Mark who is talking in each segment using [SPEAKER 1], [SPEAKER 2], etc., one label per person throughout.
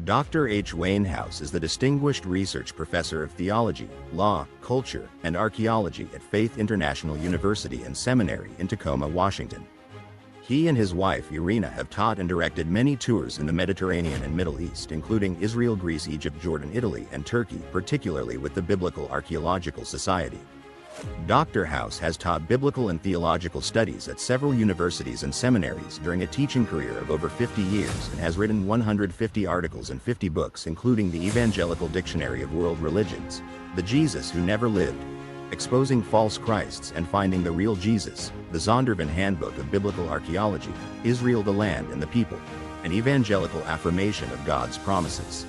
[SPEAKER 1] Dr. H. Wainhouse is the Distinguished Research Professor of Theology, Law, Culture, and Archaeology at Faith International University and Seminary in Tacoma, Washington. He and his wife, Irina, have taught and directed many tours in the Mediterranean and Middle East, including Israel, Greece, Egypt, Jordan, Italy, and Turkey, particularly with the Biblical Archaeological Society. Dr. House has taught biblical and theological studies at several universities and seminaries during a teaching career of over 50 years and has written 150 articles and 50 books, including the Evangelical Dictionary of World Religions, The Jesus Who Never Lived, Exposing False Christs and Finding the Real Jesus, the Zondervan Handbook of Biblical Archaeology, Israel, the Land and the People, an Evangelical Affirmation of God's Promises,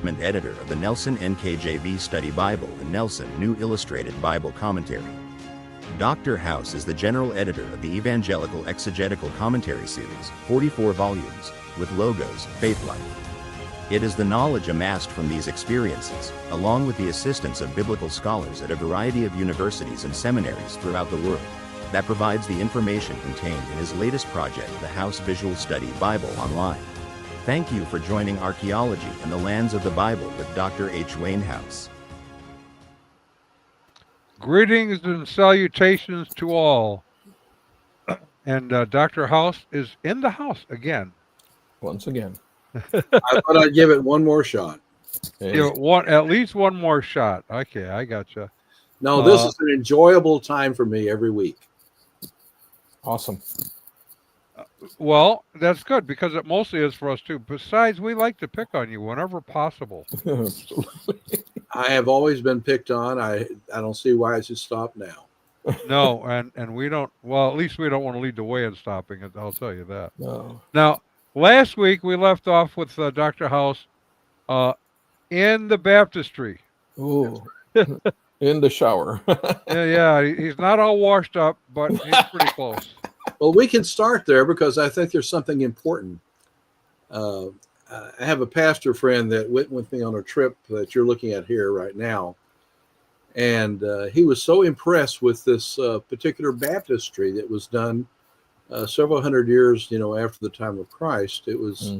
[SPEAKER 1] and editor of the Nelson NKJV Study Bible and Nelson New Illustrated Bible Commentary. Dr. House is the general editor of the Evangelical Exegetical Commentary Series, 44 volumes, with logos, Faith Life. It is the knowledge amassed from these experiences, along with the assistance of biblical scholars at a variety of universities and seminaries throughout the world, that provides the information contained in his latest project, the House Visual Study Bible Online. Thank you for joining Archaeology and the Lands of the Bible with Dr. H. Wainhouse.
[SPEAKER 2] Greetings and salutations to all. And Dr. House is in the house again.
[SPEAKER 3] Once again.
[SPEAKER 4] I thought I'd give it one more shot.
[SPEAKER 2] Give it at least one more shot. Okay, I gotcha.
[SPEAKER 4] No, this is an enjoyable time for me every week.
[SPEAKER 3] Awesome.
[SPEAKER 2] Well, that's good because it mostly is for us too. Besides, we like to pick on you whenever possible.
[SPEAKER 4] I have always been picked on. I don't see why I should stop now.
[SPEAKER 2] No, and we don't. Well, at least we don't want to lead the way in stopping it. I'll tell you that.
[SPEAKER 3] No.
[SPEAKER 2] Now, last week we left off with Dr. House in the baptistry.
[SPEAKER 3] Ooh. In the shower.
[SPEAKER 2] yeah, he's not all washed up, but he's pretty close.
[SPEAKER 4] Well, we can start there because I think there's something important. I have a pastor friend that went with me on a trip that you're looking at here right now. And he was so impressed with this particular baptistry that was done several hundred years, after the time of Christ. It was,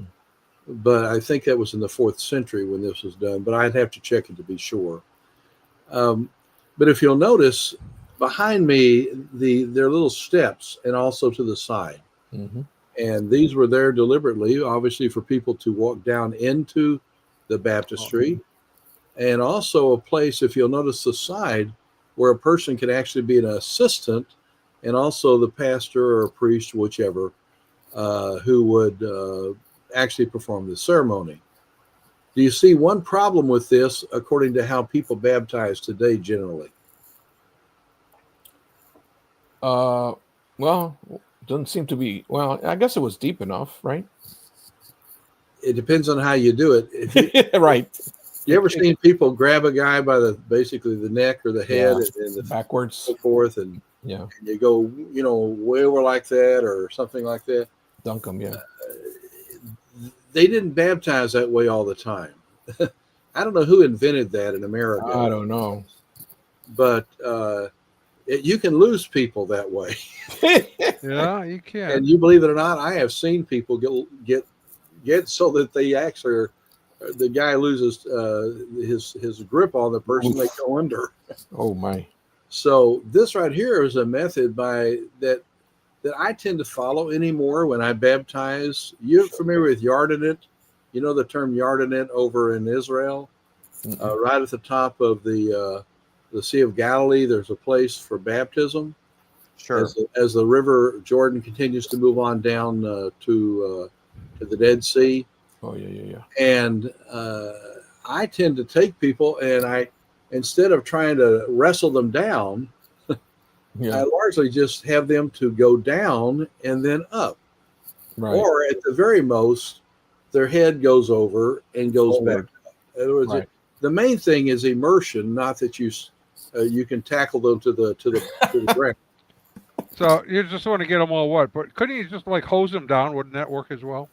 [SPEAKER 4] but I think that was in the 4th century when this was done, but I'd have to check it to be sure. But if you'll notice, behind me, there are little steps and also to the side.
[SPEAKER 3] Mm-hmm.
[SPEAKER 4] And these were there deliberately, obviously, for people to walk down into the baptistry. And also a place, if you'll notice the side, where a person can actually be an assistant and also the pastor or priest, whichever, who would actually perform the ceremony. Do you see one problem with this according to how people baptize today generally?
[SPEAKER 3] Well, doesn't seem to be. Well, I guess it was deep enough, right?
[SPEAKER 4] It depends on how you do it.
[SPEAKER 3] Right.
[SPEAKER 4] You ever seen people grab a guy by basically the neck or the head and the
[SPEAKER 3] backwards,
[SPEAKER 4] so forth, and
[SPEAKER 3] and
[SPEAKER 4] you go, way over like that or something like that?
[SPEAKER 3] Dunk them, yeah.
[SPEAKER 4] They didn't baptize that way all the time. I don't know who invented that in America.
[SPEAKER 3] I don't know,
[SPEAKER 4] but you can lose people that way.
[SPEAKER 2] Yeah, you can.
[SPEAKER 4] And you believe it or not, I have seen people get so that they actually the guy loses his grip on the person. Oof. They go under.
[SPEAKER 3] Oh my!
[SPEAKER 4] So this right here is a method that I tend to follow anymore when I baptize. You're familiar with yardenit? You know the term yardenit over in Israel, right at the top of the Sea of Galilee. There's a place for baptism.
[SPEAKER 3] Sure.
[SPEAKER 4] As the river Jordan continues to move on down to the Dead Sea.
[SPEAKER 3] Oh yeah.
[SPEAKER 4] And I tend to take people and instead of trying to wrestle them down, I largely just have them to go down and then up.
[SPEAKER 3] Right.
[SPEAKER 4] Or at the very most, their head goes over and goes back up. In other words, the main thing is immersion, not that you can tackle them to the ground.
[SPEAKER 2] So you just want to get them all wet, but couldn't you just hose them down? Wouldn't that work as well?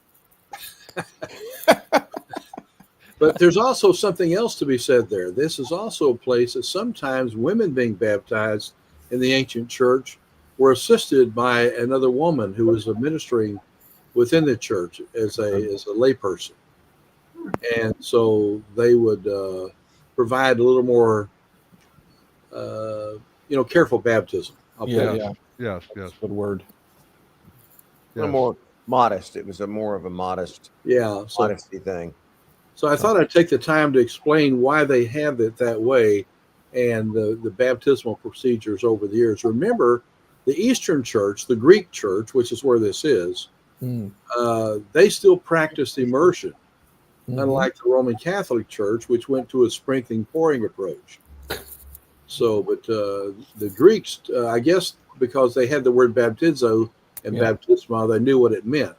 [SPEAKER 4] But there's also something else to be said there. This is also a place that sometimes women being baptized in the ancient church were assisted by another woman who was administering within the church as a layperson. And so they would provide a little more, careful baptism. I'll put it.
[SPEAKER 2] Yes. Yes. Yes.
[SPEAKER 3] Good word.
[SPEAKER 5] A little more modest. It was more of a modest,
[SPEAKER 4] Yeah. So,
[SPEAKER 5] modesty thing.
[SPEAKER 4] so I thought I'd take the time to explain why they have it that way and the baptismal procedures over the years. Remember, the Eastern Church, the Greek Church, which is where this is, they still practiced immersion, unlike the Roman Catholic Church, which went to a sprinkling pouring approach. So, but the Greeks, I guess, because they had the word baptizo and baptisma, they knew what it meant.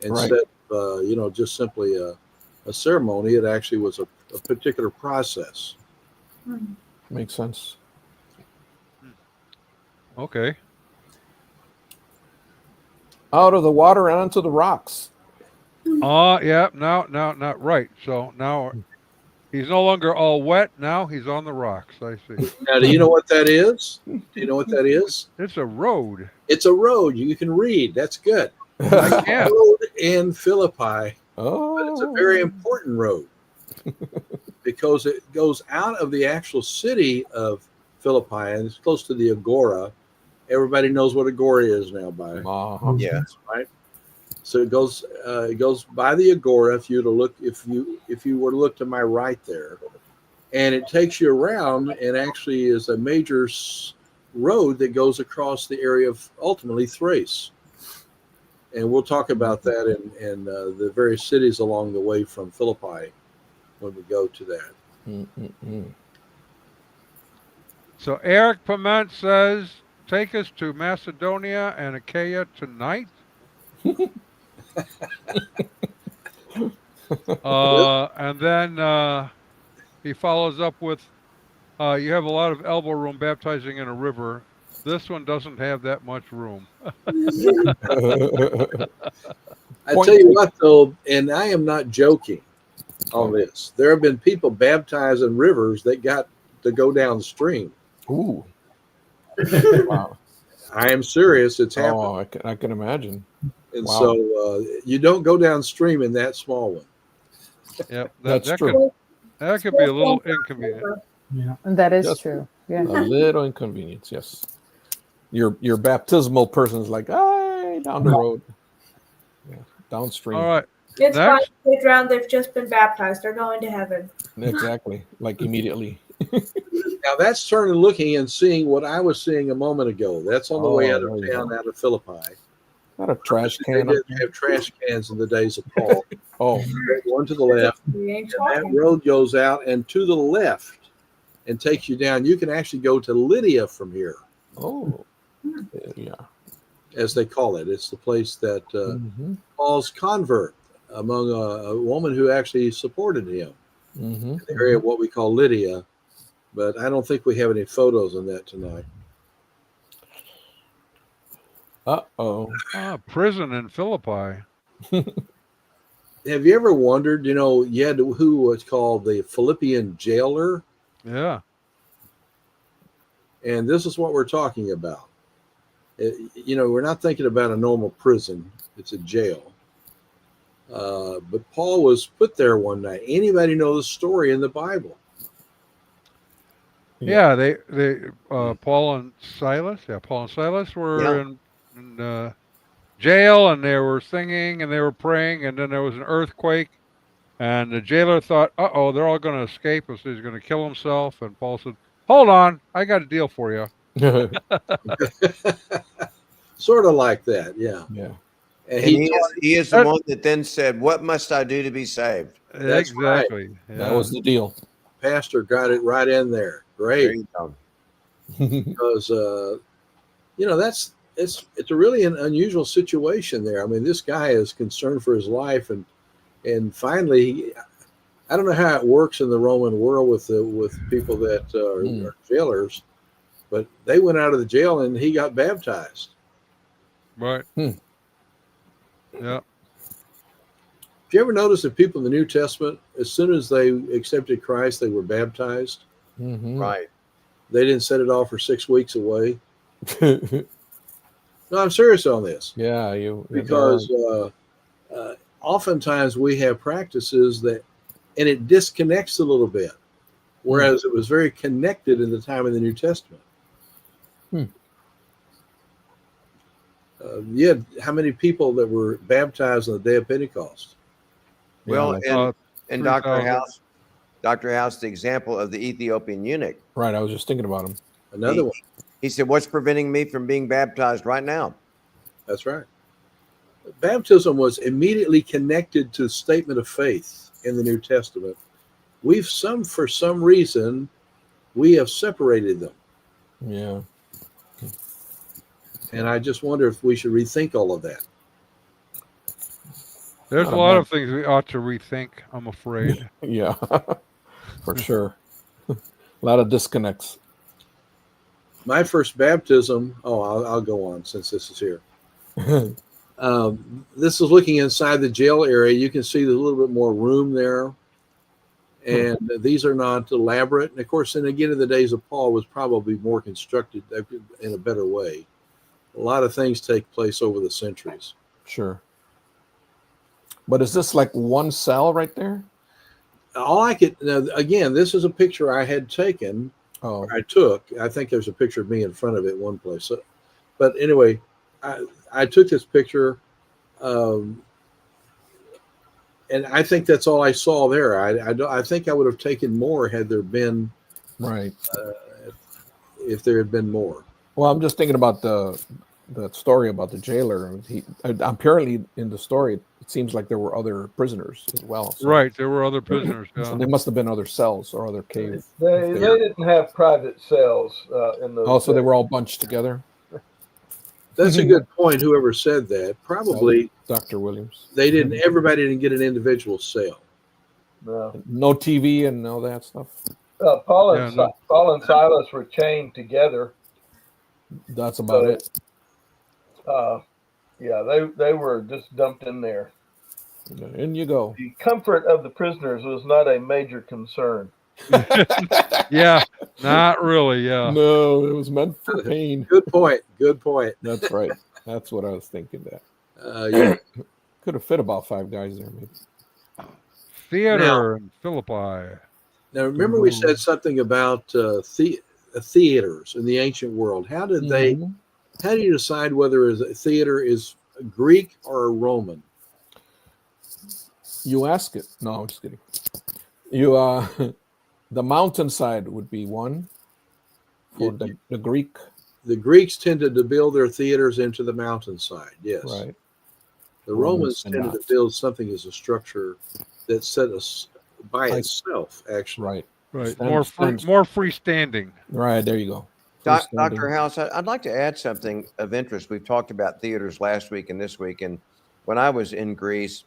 [SPEAKER 4] Instead of, just simply a ceremony, it actually was a particular process.
[SPEAKER 3] Makes sense.
[SPEAKER 2] Okay.
[SPEAKER 3] Out of the water and onto the rocks.
[SPEAKER 2] Yeah. Now, not right. So now he's no longer all wet. Now he's on the rocks. I see.
[SPEAKER 4] Now, do you know what that is? Do you know what that is?
[SPEAKER 2] It's a road.
[SPEAKER 4] It's a road. You can read. That's good.
[SPEAKER 2] I can.
[SPEAKER 4] Road in Philippi.
[SPEAKER 3] Oh,
[SPEAKER 4] But it's a very important road because it goes out of the actual city of Philippi and it's close to the Agora. Everybody knows what Agora is now by
[SPEAKER 5] Yeah.
[SPEAKER 4] right. So it goes by the Agora. If you were to look to my right there, and it takes you around and actually is a major road that goes across the area of ultimately Thrace. And we'll talk about that in the various cities along the way from Philippi when we go to that.
[SPEAKER 2] So Eric Piment says, take us to Macedonia and Achaia tonight. And then he follows up with, you have a lot of elbow room baptizing in a river. This one doesn't have that much room.
[SPEAKER 4] I tell you what, though, and I am not joking on this. There have been people baptized in rivers that got to go downstream.
[SPEAKER 3] Ooh. Wow.
[SPEAKER 4] I am serious. It's happened.
[SPEAKER 3] Oh, I can imagine.
[SPEAKER 4] And so you don't go downstream in that small one.
[SPEAKER 2] Yeah,
[SPEAKER 3] That's true.
[SPEAKER 2] That could be a little inconvenient.
[SPEAKER 6] Yeah, that is
[SPEAKER 3] Just
[SPEAKER 6] true. Yeah.
[SPEAKER 3] A little inconvenience, yes. Your baptismal person's like, hey, down the road. Yeah, downstream.
[SPEAKER 2] All right.
[SPEAKER 7] It's fine.
[SPEAKER 2] Next.
[SPEAKER 7] They drowned. They've just been baptized. They're going to heaven.
[SPEAKER 3] Exactly. Like immediately.
[SPEAKER 4] Now that's turning looking and seeing what I was seeing a moment ago. That's on the way out of
[SPEAKER 3] there you
[SPEAKER 4] town,
[SPEAKER 3] go.
[SPEAKER 4] out of Philippi.
[SPEAKER 3] Not a trash
[SPEAKER 4] They
[SPEAKER 3] can.
[SPEAKER 4] didn't have trash cans in the days of Paul.
[SPEAKER 3] Oh,
[SPEAKER 4] One to the left.
[SPEAKER 7] We ain't
[SPEAKER 4] And that
[SPEAKER 7] talking.
[SPEAKER 4] road goes out and to the left and takes you down. You can actually go to Lydia from here,
[SPEAKER 3] yeah.
[SPEAKER 4] as they call it. It's the place that Paul's convert among a woman who actually supported him in the area of what we call Lydia. But I don't think we have any photos on that tonight.
[SPEAKER 3] Uh-oh.
[SPEAKER 2] Prison in Philippi.
[SPEAKER 4] Have you ever wondered, you had who was called the Philippian jailer?
[SPEAKER 2] Yeah.
[SPEAKER 4] And this is what we're talking about. We're not thinking about a normal prison. It's a jail. But Paul was put there one night. Anybody know the story in the Bible?
[SPEAKER 2] Yeah, they Paul and Silas. Yeah, Paul and Silas were in jail, and they were singing and they were praying, and then there was an earthquake, and the jailer thought, "Uh-oh, they're all going to escape us. He's going to kill himself." And Paul said, "Hold on, I got a deal for you."
[SPEAKER 4] Sort of like that, yeah.
[SPEAKER 3] Yeah.
[SPEAKER 4] And
[SPEAKER 5] he is the one that then said, "What must I do to be saved?"
[SPEAKER 4] That's
[SPEAKER 2] Exactly.
[SPEAKER 4] right.
[SPEAKER 2] Yeah.
[SPEAKER 3] That was the deal.
[SPEAKER 4] Pastor got it right in there.
[SPEAKER 5] There
[SPEAKER 4] Great.
[SPEAKER 5] you go.
[SPEAKER 4] Because it's a really an unusual situation there. I mean, this guy is concerned for his life, and finally, I don't know how it works in the Roman world with people that are jailers, but they went out of the jail and he got baptized.
[SPEAKER 2] Right. Yeah.
[SPEAKER 4] Have you ever noticed that people in the New Testament, as soon as they accepted Christ, they were baptized?
[SPEAKER 5] Right.
[SPEAKER 4] They didn't set it off for 6 weeks away. No, I'm serious on this.
[SPEAKER 3] Yeah,
[SPEAKER 4] Because oftentimes we have practices that and it disconnects a little bit, whereas it was very connected in the time of the New Testament. You had how many people that were baptized on the day of Pentecost?
[SPEAKER 5] Well, and Dr.
[SPEAKER 2] 3,000.
[SPEAKER 5] House, the example of the Ethiopian eunuch.
[SPEAKER 3] Right. I was just thinking about him.
[SPEAKER 4] Another one.
[SPEAKER 5] He said, "What's preventing me from being baptized right now?"
[SPEAKER 4] That's right. Baptism was immediately connected to the statement of faith in the New Testament. For some reason, we have separated them.
[SPEAKER 3] Yeah.
[SPEAKER 4] And I just wonder if we should rethink all of that.
[SPEAKER 2] There's a lot of things we ought to rethink, I'm afraid.
[SPEAKER 3] Yeah, for sure. A lot of disconnects.
[SPEAKER 4] My first baptism, I'll go on since this is here. This is looking inside the jail area. You can see there's a little bit more room there. And these are not elaborate. And of course, and again, in the days of Paul was probably more constructed in a better way. A lot of things take place over the centuries.
[SPEAKER 3] Sure. But is this like one cell right there?
[SPEAKER 4] Again, this is a picture I had taken.
[SPEAKER 3] Oh,
[SPEAKER 4] I took. I think there's a picture of me in front of it one place. So, but anyway, I took this picture, and I think that's all I saw there. I think I would have taken more had there been,
[SPEAKER 3] right.
[SPEAKER 4] If there had been more.
[SPEAKER 3] Well, I'm just thinking about the story about the jailer. Apparently in the story, it seems like there were other prisoners as well. So.
[SPEAKER 2] Right, there were other prisoners. Yeah.
[SPEAKER 3] So there must have been other cells or other caves.
[SPEAKER 6] They didn't have private cells in those.
[SPEAKER 3] Oh, so they were all bunched together?
[SPEAKER 4] That's a good point. Whoever said that, probably
[SPEAKER 3] Dr. Williams.
[SPEAKER 4] Everybody didn't get an individual cell.
[SPEAKER 3] No TV and all that stuff.
[SPEAKER 6] Paul and Silas were chained together.
[SPEAKER 3] That's about it.
[SPEAKER 6] They were just dumped in there.
[SPEAKER 3] In you go.
[SPEAKER 6] The comfort of the prisoners was not a major concern.
[SPEAKER 2] Yeah, not really. Yeah.
[SPEAKER 3] No, it was meant for pain.
[SPEAKER 4] Good point.
[SPEAKER 3] That's right. That's what I was thinking. That
[SPEAKER 4] Yeah.
[SPEAKER 3] could have fit about 5 guys there, maybe.
[SPEAKER 2] Theater in Philippi.
[SPEAKER 4] Now, remember we said something about theaters in the ancient world. How do you decide whether a theater is Greek or Roman?
[SPEAKER 3] You ask it. No, I'm just kidding. The mountainside would be one for the Greek.
[SPEAKER 4] The Greeks tended to build their theaters into the mountainside. Yes.
[SPEAKER 3] Right.
[SPEAKER 4] The Romans tended to build something as a structure that's set by itself, actually.
[SPEAKER 2] Right. More freestanding.
[SPEAKER 3] Right. There you go.
[SPEAKER 5] Dr. House, I'd like to add something of interest. We've talked about theaters last week and this week. And when I was in Greece,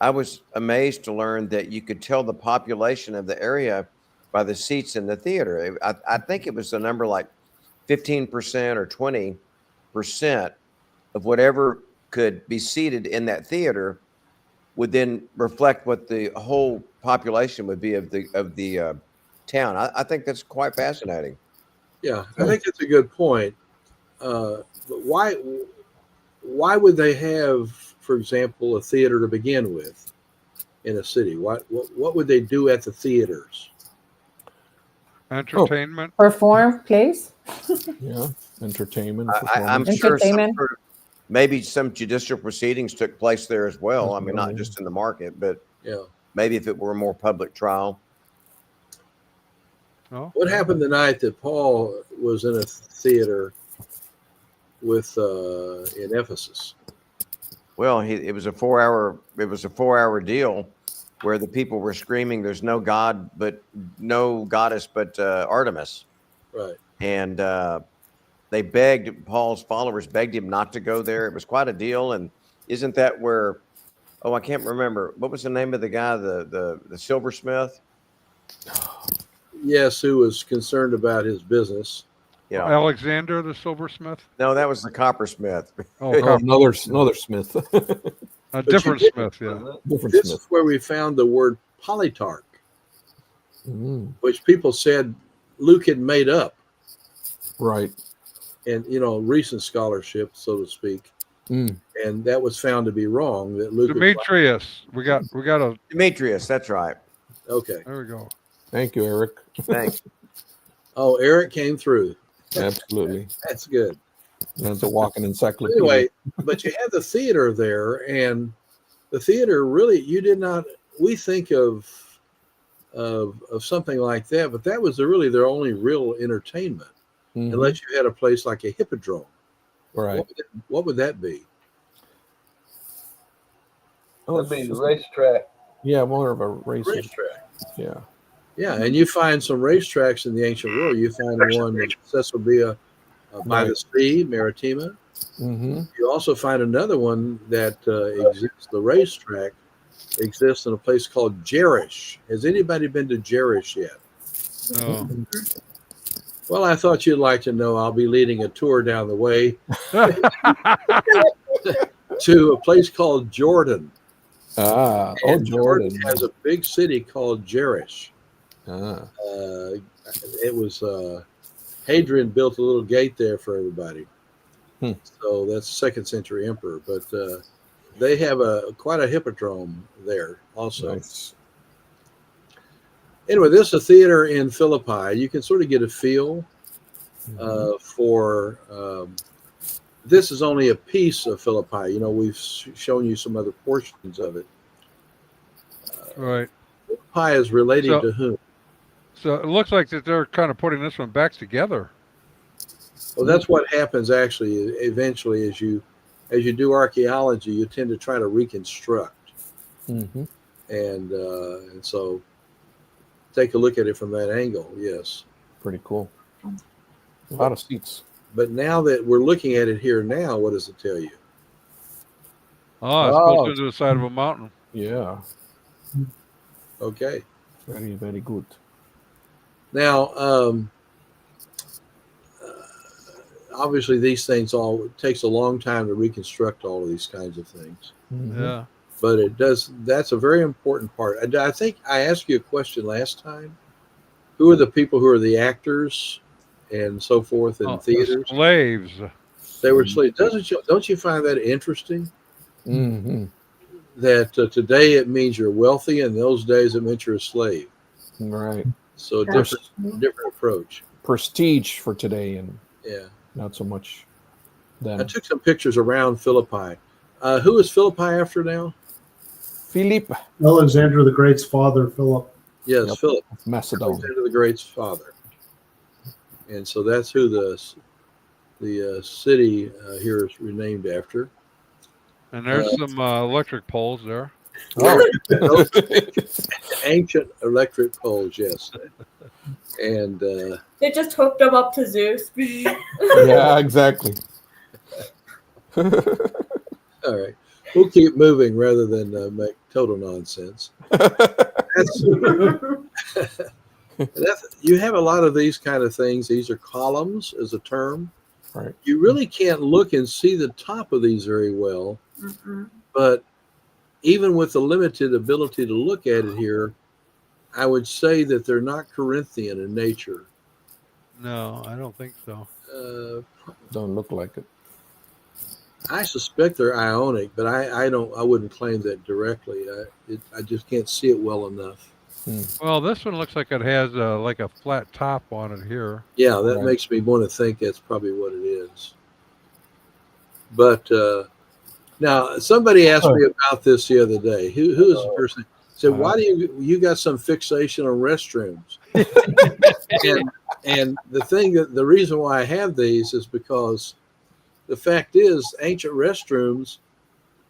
[SPEAKER 5] I was amazed to learn that you could tell the population of the area by the seats in the theater. I think it was the number like 15% or 20% of whatever could be seated in that theater would then reflect what the whole population would be of the town. I think that's quite fascinating.
[SPEAKER 4] Yeah, I think that's a good point. But why would they have, for example, a theater to begin with in a city? What would they do at the theaters?
[SPEAKER 2] Entertainment.
[SPEAKER 8] Perform plays.
[SPEAKER 3] Yeah, entertainment.
[SPEAKER 5] I'm sure maybe some judicial proceedings took place there as well. I mean, not just in the market, but maybe if it were a more public trial.
[SPEAKER 2] Oh.
[SPEAKER 4] What happened the night that Paul was in a theater with in Ephesus?
[SPEAKER 5] Well, it was a 4-hour deal where the people were screaming, "There's no God, but no goddess, but Artemis."
[SPEAKER 4] Right.
[SPEAKER 5] And Paul's followers begged him not to go there. It was quite a deal. And isn't that where? Oh, I can't remember. What was the name of the guy? The silversmith.
[SPEAKER 4] Yes, who was concerned about his business.
[SPEAKER 5] Yeah.
[SPEAKER 2] Alexander the silversmith?
[SPEAKER 5] No, that was the coppersmith.
[SPEAKER 3] Oh, another Smith.
[SPEAKER 2] A different Smith, yeah.
[SPEAKER 4] This is where we found the word polytarch, which people said Luke had made up.
[SPEAKER 3] Right.
[SPEAKER 4] And, recent scholarship, so to speak. And that was found to be wrong. That Luke
[SPEAKER 2] Demetrius. We got a
[SPEAKER 5] Demetrius, that's right.
[SPEAKER 4] Okay.
[SPEAKER 2] There we go.
[SPEAKER 3] Thank you, Eric.
[SPEAKER 5] Thanks.
[SPEAKER 4] Oh, Eric came through.
[SPEAKER 3] Absolutely.
[SPEAKER 4] That's good.
[SPEAKER 3] That's a walking encyclopedia.
[SPEAKER 4] Anyway, but you had the theater there, and the theater really, you did not, we think of something like that, but that was really their only real entertainment,
[SPEAKER 3] Mhm.
[SPEAKER 4] unless you had a place like a hippodrome.
[SPEAKER 3] Right.
[SPEAKER 4] What would that be?
[SPEAKER 3] Oh,
[SPEAKER 6] That'd be the racetrack.
[SPEAKER 3] yeah, more of a race.
[SPEAKER 4] Racetrack.
[SPEAKER 3] Yeah.
[SPEAKER 4] Yeah, and you find some racetracks in the ancient world. You find one in Caesarea by the sea, Maritima.
[SPEAKER 3] Mm-hmm.
[SPEAKER 4] You also find another one that exists. The racetrack exists in a place called Jerish. Has anybody been to Jerish yet?
[SPEAKER 2] No.
[SPEAKER 4] Well, I thought you'd like to know. I'll be leading a tour down the way to a place called Jordan. And Jordan has a big city called Jerish. It was Hadrian built a little gate there for everybody. So that's second century emperor. But they have quite a hippodrome there also.
[SPEAKER 3] Nice.
[SPEAKER 4] Anyway, this is a theater in Philippi. You can sort of get a feel for. This is only a piece of Philippi. You know, we've shown you some other portions of it.
[SPEAKER 2] Right.
[SPEAKER 4] Philippi is related to whom?
[SPEAKER 2] So it looks like that they're kind of putting this one back together.
[SPEAKER 4] Well, that's what happens actually. Eventually, as you do archaeology, you tend to try to reconstruct, and so take a look at it from that angle. Yes,
[SPEAKER 3] pretty cool. A lot of seats.
[SPEAKER 4] But now that we're looking at it here now, what does it tell you?
[SPEAKER 2] Oh, it's closer to the side of a mountain.
[SPEAKER 3] Yeah.
[SPEAKER 4] Okay.
[SPEAKER 3] Very, very good.
[SPEAKER 4] Now, obviously, these things it takes a long time to reconstruct all of these kinds of things.
[SPEAKER 2] Yeah.
[SPEAKER 4] But it does. That's a very important part. I think I asked you a question last time. Who are the people who are the actors and so forth in theaters?
[SPEAKER 2] The slaves.
[SPEAKER 4] They were slaves. Don't you find that interesting? That today it means you're wealthy, and in those days it meant you're a slave.
[SPEAKER 3] Right.
[SPEAKER 4] So different approach.
[SPEAKER 3] Prestige for today, and not so much then.
[SPEAKER 4] I took some pictures around Philippi. Who is Philippi after now?
[SPEAKER 3] Philip.
[SPEAKER 8] Alexander the Great's father, Philip.
[SPEAKER 4] Yes, Philip.
[SPEAKER 3] Macedon.
[SPEAKER 4] Alexander the Great's father. And so that's who the city here is renamed after.
[SPEAKER 2] And there's some electric poles there.
[SPEAKER 4] Ancient electric poles, yes. And
[SPEAKER 7] they just hooked them up to Zeus.
[SPEAKER 3] Yeah, exactly.
[SPEAKER 4] All right. We'll keep moving rather than make total nonsense. You have a lot of these kind of things. These are columns as a term.
[SPEAKER 3] Right.
[SPEAKER 4] You really can't look and see the top of these very well. But even with the limited ability to look at it here, I would say that they're not Corinthian in nature.
[SPEAKER 2] No, I don't think so.
[SPEAKER 3] Don't look like it.
[SPEAKER 4] I suspect they're Ionic, but I wouldn't claim that directly. I just can't see it well enough.
[SPEAKER 2] Well, this one looks like it has like a flat top on it here.
[SPEAKER 4] Yeah, that makes me want to think that's probably what it is. But now somebody asked me about this the other day. Who is the person? Said, why do you got some fixation on restrooms? and the reason why I have these is because the fact is ancient restrooms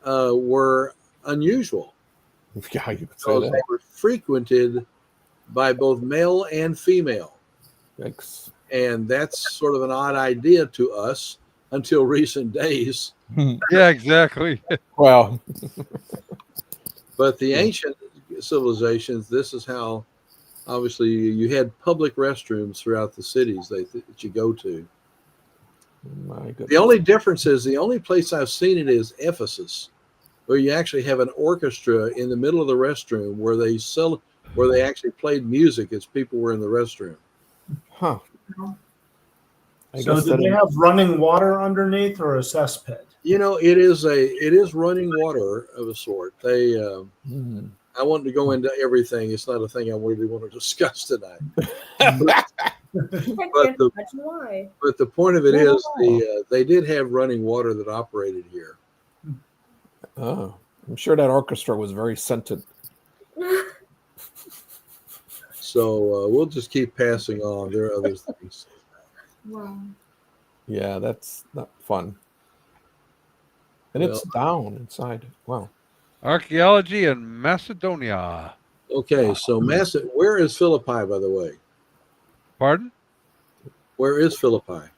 [SPEAKER 4] were unusual.
[SPEAKER 3] Yeah, you could say
[SPEAKER 4] Because
[SPEAKER 3] that.
[SPEAKER 4] they were frequented by both male and female.
[SPEAKER 3] Yikes.
[SPEAKER 4] And that's sort of an odd idea to us until recent days.
[SPEAKER 2] Yeah, exactly.
[SPEAKER 3] Well,
[SPEAKER 4] But the ancient civilizations, this is how, obviously, you had public restrooms throughout the cities that you go to.
[SPEAKER 3] my goodness.
[SPEAKER 4] The only difference is the only place I've seen it is Ephesus, where you actually have an orchestra in the middle of the restroom where they actually played music as people were in the restroom.
[SPEAKER 3] Huh.
[SPEAKER 8] So did they have running water underneath or a cesspit?
[SPEAKER 4] You know, it is running water of a sort. They, I wanted to go into everything. It's not a thing I really want to discuss tonight. But the point of it is, they did have running water that operated here.
[SPEAKER 3] Oh, I'm sure that orchestra was very scented.
[SPEAKER 4] So we'll just keep passing on. There are other things.
[SPEAKER 7] Wow.
[SPEAKER 3] Yeah, that's not fun. And it's down inside. Wow.
[SPEAKER 2] Archaeology in Macedonia.
[SPEAKER 4] Okay, so where is Philippi, by the way?
[SPEAKER 2] Pardon?
[SPEAKER 4] Where is Philippi?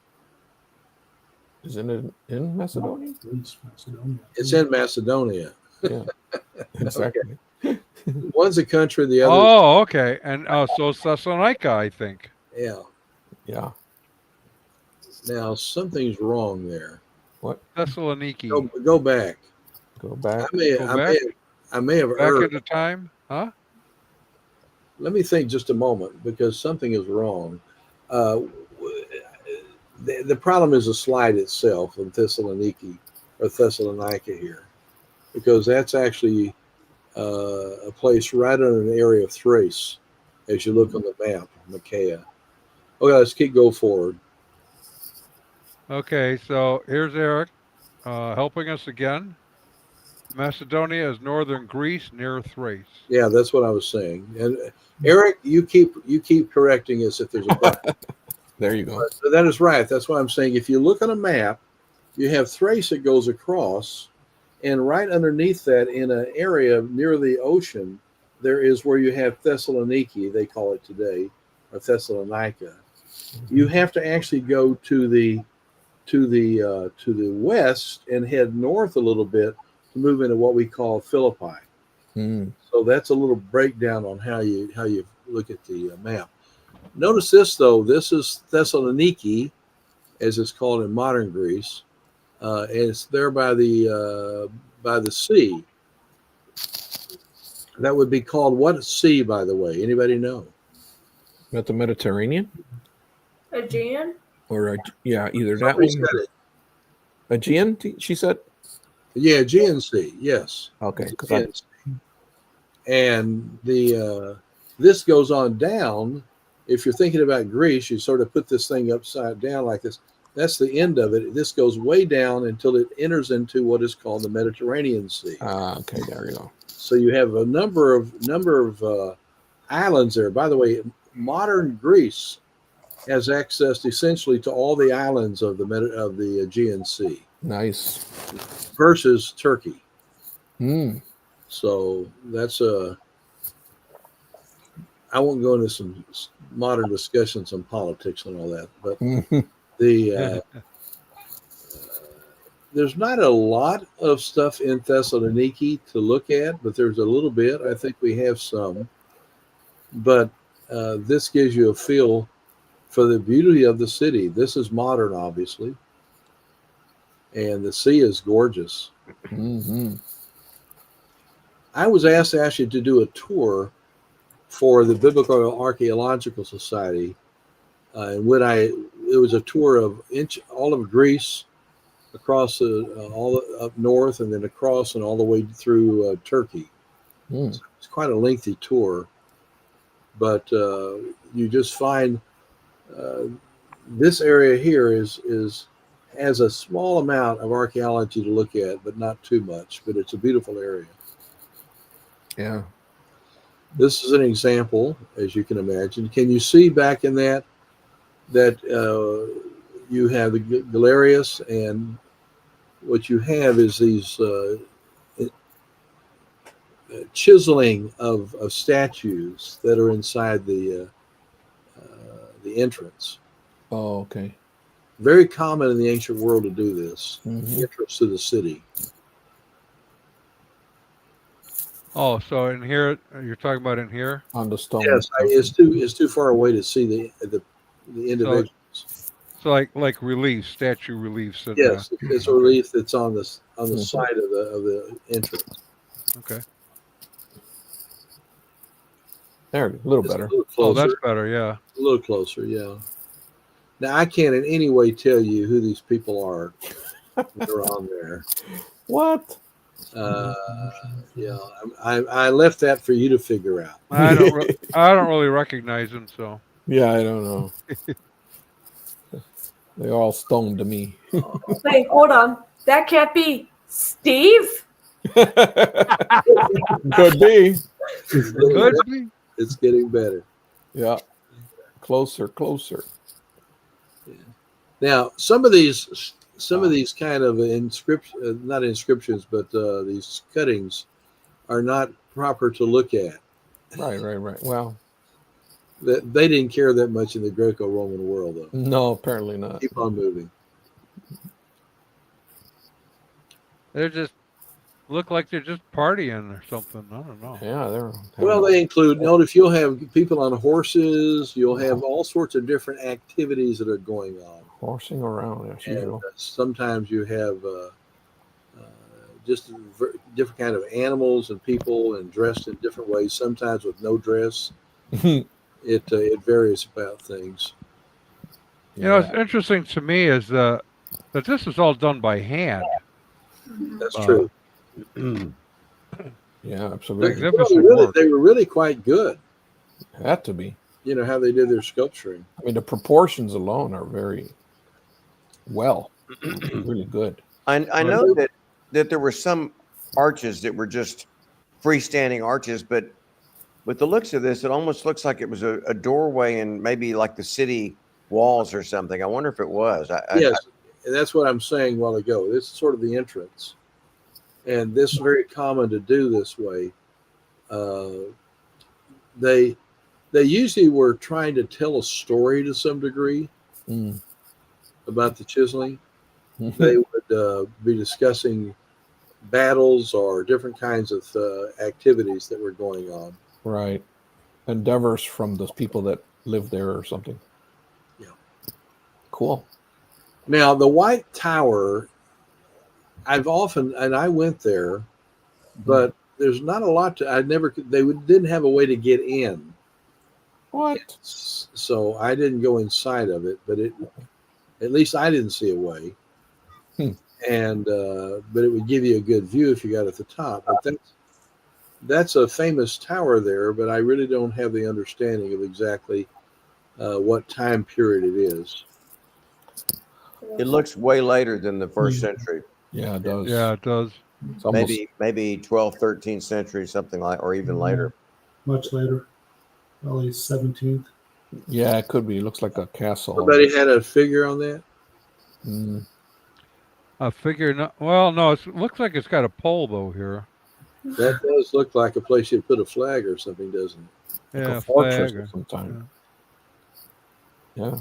[SPEAKER 3] Isn't it in Macedonia?
[SPEAKER 4] It's in Macedonia.
[SPEAKER 3] Yeah, exactly.
[SPEAKER 4] Okay. One's a country, the other.
[SPEAKER 2] Oh, okay. And so Thessalonica, I think.
[SPEAKER 4] Yeah.
[SPEAKER 3] Yeah.
[SPEAKER 4] Now something's wrong there.
[SPEAKER 3] What?
[SPEAKER 2] Thessaloniki.
[SPEAKER 4] Go back.
[SPEAKER 3] Go back.
[SPEAKER 4] I may have
[SPEAKER 2] back
[SPEAKER 4] erred.
[SPEAKER 2] into time, huh?
[SPEAKER 4] Let me think just a moment, because something is wrong. The problem is the slide itself in Thessaloniki or Thessalonica here, because that's actually a place right in an area of Thrace as you look on the map, Achaia. Okay, let's go forward.
[SPEAKER 2] Okay, so here's Eric helping us again. Macedonia is northern Greece near Thrace.
[SPEAKER 4] Yeah, that's what I was saying. And Eric, you keep correcting us if there's a problem.
[SPEAKER 3] There you go.
[SPEAKER 4] But that is right. That's why I'm saying if you look on a map, you have Thrace that goes across, and right underneath that, in an area near the ocean, there is where you have Thessaloniki, they call it today, or Thessalonica. You have to actually go to the west and head north a little bit to move into what we call Philippi. So that's a little breakdown on how you look at the map. Notice this though. This is Thessaloniki, as it's called in modern Greece. And it's there by the sea. That would be called what sea, by the way? Anybody know?
[SPEAKER 3] Not the Mediterranean?
[SPEAKER 7] Aegean?
[SPEAKER 3] Or either that
[SPEAKER 4] Somebody
[SPEAKER 3] one.
[SPEAKER 4] said it.
[SPEAKER 3] Aegean, she said?
[SPEAKER 4] Yeah, Aegean Sea, yes.
[SPEAKER 3] Okay.
[SPEAKER 4] And this goes on down. If you're thinking about Greece, you sort of put this thing upside down like this. That's the end of it. This goes way down until it enters into what is called the Mediterranean Sea.
[SPEAKER 3] Okay, there you go.
[SPEAKER 4] So you have a number of islands there. By the way, modern Greece has access essentially to all the islands of the Aegean Sea.
[SPEAKER 3] Nice.
[SPEAKER 4] Versus Turkey.
[SPEAKER 3] So
[SPEAKER 4] that's I won't go into some modern discussions on politics and all that, but there's not a lot of stuff in Thessaloniki to look at, but there's a little bit. I think we have some, but this gives you a feel for the beauty of the city. This is modern, obviously, and the sea is gorgeous. I was asked actually to do a tour for the Biblical Archaeological Society, and it was a tour of all of Greece, across all up north, and then across and all the way through Turkey. So it's quite a lengthy tour, but you just find this area here has a small amount of archaeology to look at, but not too much. But it's a beautiful area.
[SPEAKER 3] Yeah.
[SPEAKER 4] This is an example, as you can imagine. Can you see back in that you have the Galerius, and what you have is these chiseling of statues that are inside the entrance.
[SPEAKER 3] Oh, okay.
[SPEAKER 4] Very common in the ancient world to do this. The entrance to the city.
[SPEAKER 2] Oh, so in here, you're talking about in here?
[SPEAKER 3] On the stone.
[SPEAKER 4] Yes, it's too far away to see the individuals.
[SPEAKER 2] So like reliefs, statue reliefs. And,
[SPEAKER 4] yes, it's a relief that's on the side of the entrance.
[SPEAKER 2] Okay.
[SPEAKER 3] There, a little better.
[SPEAKER 4] A little closer.
[SPEAKER 2] Oh, that's better. Yeah.
[SPEAKER 4] A little closer. Yeah. Now I can't in any way tell you who these people are that are on there.
[SPEAKER 3] What?
[SPEAKER 4] Yeah, I left that for you to figure out.
[SPEAKER 2] I don't really recognize him, so.
[SPEAKER 3] Yeah, I don't know. They're all stoned to me.
[SPEAKER 7] Wait, hold on. That can't be Steve?
[SPEAKER 3] Could be.
[SPEAKER 2] Could be.
[SPEAKER 4] It's getting better.
[SPEAKER 3] Yeah. Closer.
[SPEAKER 4] Now, some of these kind of not inscriptions, but these cuttings are not proper to look at.
[SPEAKER 3] Right. Well,
[SPEAKER 4] They didn't care that much in the Greco-Roman world, though.
[SPEAKER 3] no, apparently not.
[SPEAKER 4] Keep on moving.
[SPEAKER 2] They're just look like they're just partying or something. I don't know.
[SPEAKER 3] Yeah, they're.
[SPEAKER 4] Well, they include, notice you'll have people on horses, you'll have all sorts of different activities that are going on.
[SPEAKER 3] Horsing around, as usual.
[SPEAKER 4] Sometimes you have just different kind of animals and people and dressed in different ways, sometimes with no dress. It varies about things.
[SPEAKER 2] You know, what's interesting to me is that this is all done by hand.
[SPEAKER 4] That's true.
[SPEAKER 3] Yeah, absolutely.
[SPEAKER 2] Magnificent
[SPEAKER 4] they were really quite good.
[SPEAKER 3] Had to be.
[SPEAKER 4] You know how they did their sculpturing.
[SPEAKER 3] I mean, the proportions alone are very really good.
[SPEAKER 5] I know that there were some arches that were just freestanding arches, but with the looks of this, it almost looks like it was a doorway in maybe like the city walls or something. I wonder if it was.
[SPEAKER 4] Yes, and that's what I'm saying a while ago. This is sort of the entrance. And this is very common to do this way. They usually were trying to tell a story to some degree about the chiseling. They would be discussing battles or different kinds of activities that were going on.
[SPEAKER 3] Right. Endeavors from those people that live there or something.
[SPEAKER 4] Yeah.
[SPEAKER 3] Cool.
[SPEAKER 4] Now, the White Tower, I went there, but there's not a lot didn't have a way to get in.
[SPEAKER 3] What?
[SPEAKER 4] So I didn't go inside of it, but at least I didn't see a way. And but it would give you a good view if you got at the top. But that's a famous tower there, but I really don't have the understanding of exactly what time period it is.
[SPEAKER 5] It looks way later than the first century.
[SPEAKER 3] Yeah, it does.
[SPEAKER 2] Yeah, it does.
[SPEAKER 5] Maybe 12th, 13th century, something like, or even later.
[SPEAKER 8] Much later, probably 17th.
[SPEAKER 3] Yeah, it could be. It looks like a castle.
[SPEAKER 4] Somebody had a figure on that?
[SPEAKER 2] A figure? No, it looks like it's got a pole though here.
[SPEAKER 4] That does look like a place you'd put a flag or something, doesn't it?
[SPEAKER 3] Like
[SPEAKER 2] Yeah,
[SPEAKER 3] a fortress
[SPEAKER 2] flag
[SPEAKER 3] of some time. Yeah.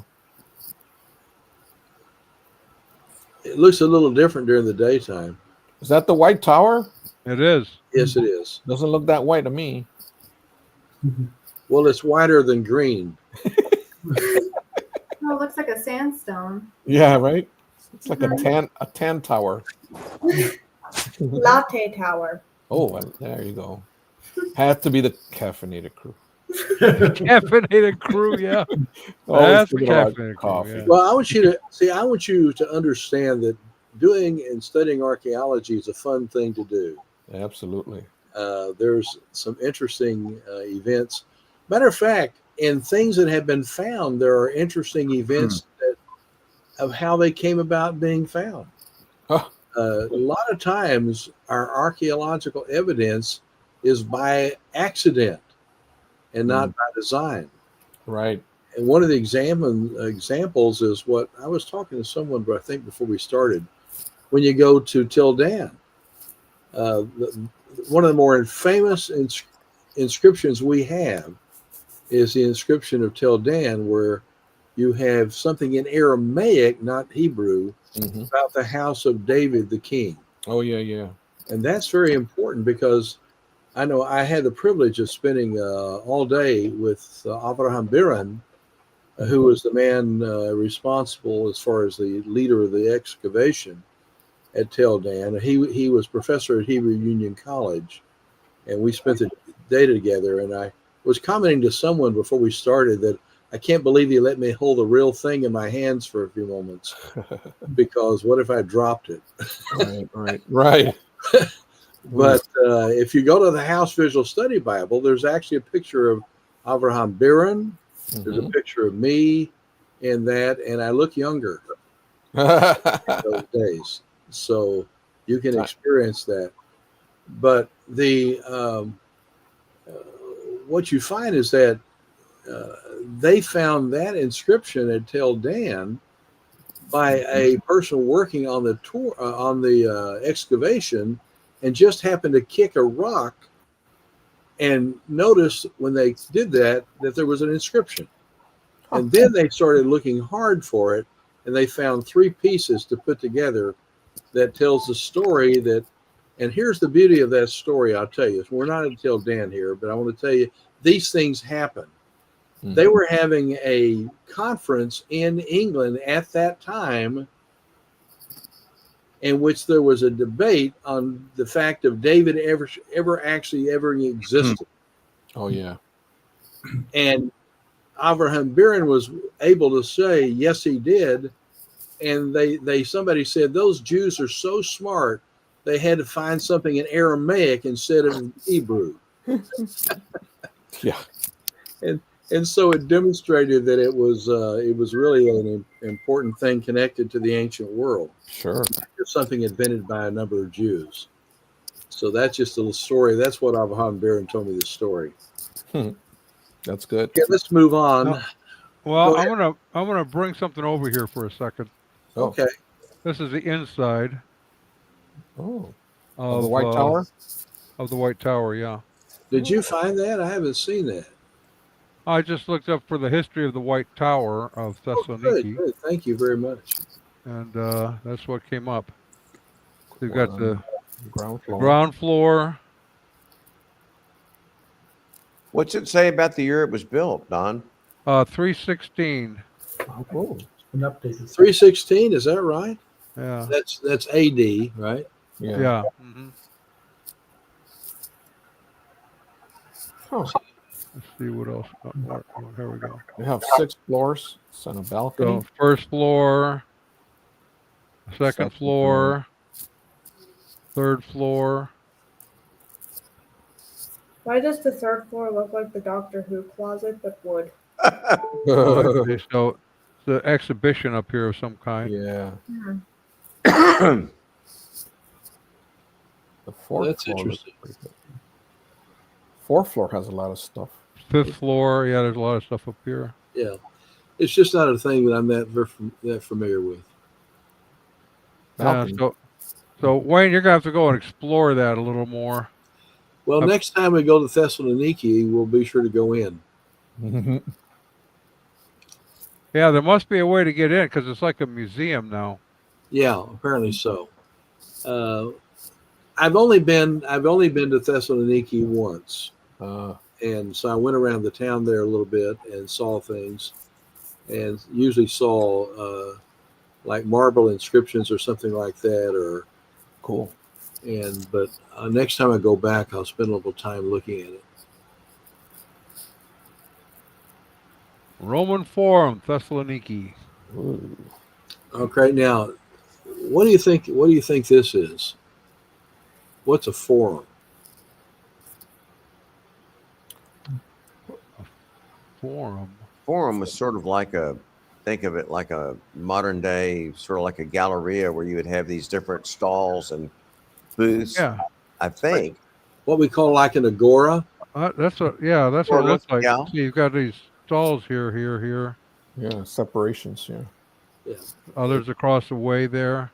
[SPEAKER 4] It looks a little different during the daytime.
[SPEAKER 3] Is that the White Tower?
[SPEAKER 2] It is.
[SPEAKER 4] Yes, it is.
[SPEAKER 3] Doesn't look that white to me.
[SPEAKER 4] Well, it's whiter than green.
[SPEAKER 9] Oh, it looks like a sandstone.
[SPEAKER 3] Yeah, right. It's like a tan tower.
[SPEAKER 7] Latte tower.
[SPEAKER 3] Oh, well, there you go. Had to be the caffeinated crew.
[SPEAKER 2] Caffeinated crew, yeah. That's the caffeinated
[SPEAKER 3] coffee.
[SPEAKER 2] crew, yeah.
[SPEAKER 4] Well, I want you to understand that doing and studying archaeology is a fun thing to do.
[SPEAKER 3] Absolutely.
[SPEAKER 4] There's some interesting events. Matter of fact, in things that have been found, there are interesting events of how they came about being found.
[SPEAKER 3] Huh.
[SPEAKER 4] A lot of times, our archaeological evidence is by accident and not by design.
[SPEAKER 3] Right.
[SPEAKER 4] And one of the examples is what I was talking to someone, but I think before we started, when you go to Tel Dan, one of the more famous inscriptions we have is the inscription of Tel Dan, where you have something in Aramaic, not Hebrew, about the house of David the king.
[SPEAKER 3] Oh, yeah.
[SPEAKER 4] And that's very important because I know I had the privilege of spending all day with Avraham Biran, who was the man responsible as far as the leader of the excavation at Tel Dan. He was professor at Hebrew Union College, and we spent the day together. And I was commenting to someone before we started that I can't believe he let me hold the real thing in my hands for a few moments, because what if I dropped it?
[SPEAKER 3] Right.
[SPEAKER 4] But if you go to the House Visual Study Bible, there's actually a picture of Avraham Biren. There's a picture of me in that, and I look younger those days. So you can experience that. But the what you find is that they found that inscription at Tel Dan by a person working on the tour on the excavation, and just happened to kick a rock and notice when they did that there was an inscription. And then they started looking hard for it, and they found 3 pieces to put together that tells the story that, and here's the beauty of that story, I'll tell you. We're not until Dan here, but I want to tell you, these things happen. They were having a conference in England at that time in which there was a debate on the fact of David ever existed.
[SPEAKER 3] Oh, yeah.
[SPEAKER 4] And Avraham Biren was able to say, yes, he did. And somebody said, those Jews are so smart, they had to find something in Aramaic instead of Hebrew.
[SPEAKER 3] Yeah.
[SPEAKER 4] And so it demonstrated that it was really an important thing connected to the ancient world.
[SPEAKER 3] Sure.
[SPEAKER 4] It's something invented by a number of Jews. So that's just a little story. That's what Avraham Biren told me this story.
[SPEAKER 3] That's good.
[SPEAKER 4] Okay, let's move on.
[SPEAKER 2] No. Well, I'm gonna bring something over here for a second.
[SPEAKER 4] Okay.
[SPEAKER 2] This is the inside.
[SPEAKER 3] Oh. Of the White Tower?
[SPEAKER 2] Of the White Tower, yeah.
[SPEAKER 4] Did you find that? I haven't seen that.
[SPEAKER 2] I just looked up for the history of the White Tower of Thessaloniki.
[SPEAKER 4] Good. Thank you very much.
[SPEAKER 2] And that's what came up. You've got the
[SPEAKER 3] ground floor.
[SPEAKER 5] What's it say about the year it was built, Don?
[SPEAKER 2] 316.
[SPEAKER 3] Oh, cool.
[SPEAKER 8] It's been updated.
[SPEAKER 4] 316, is that right?
[SPEAKER 2] Yeah.
[SPEAKER 4] That's AD, right?
[SPEAKER 2] Yeah. Mm-hmm.
[SPEAKER 3] Huh.
[SPEAKER 2] Let's see what else. Here we go.
[SPEAKER 3] We have 6 floors and a balcony.
[SPEAKER 2] So first floor, second floor, third floor.
[SPEAKER 7] Why does the 3rd floor look like the Doctor Who closet but wood?
[SPEAKER 2] Okay, so the exhibition up here of some kind.
[SPEAKER 3] Yeah.
[SPEAKER 7] Hmm.
[SPEAKER 3] The 4th
[SPEAKER 4] That's
[SPEAKER 3] floor
[SPEAKER 4] interesting.
[SPEAKER 3] 4th floor has a lot of stuff.
[SPEAKER 2] 5th floor, yeah, there's a lot of stuff up here.
[SPEAKER 4] Yeah. It's just not a thing that I'm that familiar with.
[SPEAKER 2] Yeah, so Wayne, you're gonna have to go and explore that a little more.
[SPEAKER 4] Well, next time we go to Thessaloniki, we'll be sure to go in.
[SPEAKER 2] Yeah, there must be a way to get in because it's like a museum now.
[SPEAKER 4] Yeah, apparently so. I've only been to Thessaloniki once, and so I went around the town there a little bit and saw things, and usually saw like marble inscriptions or something like that, or
[SPEAKER 3] cool.
[SPEAKER 4] But next time I go back, I'll spend a little time looking at it.
[SPEAKER 2] Roman Forum, Thessaloniki.
[SPEAKER 3] Ooh.
[SPEAKER 4] Okay, now, what do you think? What do you think this is? What's a forum?
[SPEAKER 5] Forum was sort of like think of it like a modern day, sort of like a galleria where you would have these different stalls and booths.
[SPEAKER 2] Yeah,
[SPEAKER 5] I think.
[SPEAKER 4] What we call like an agora?
[SPEAKER 2] That's what it looks like.
[SPEAKER 5] Yeah.
[SPEAKER 2] See, you've got these stalls here.
[SPEAKER 3] Yeah, separations. Yeah.
[SPEAKER 4] Yeah.
[SPEAKER 2] Across the way there.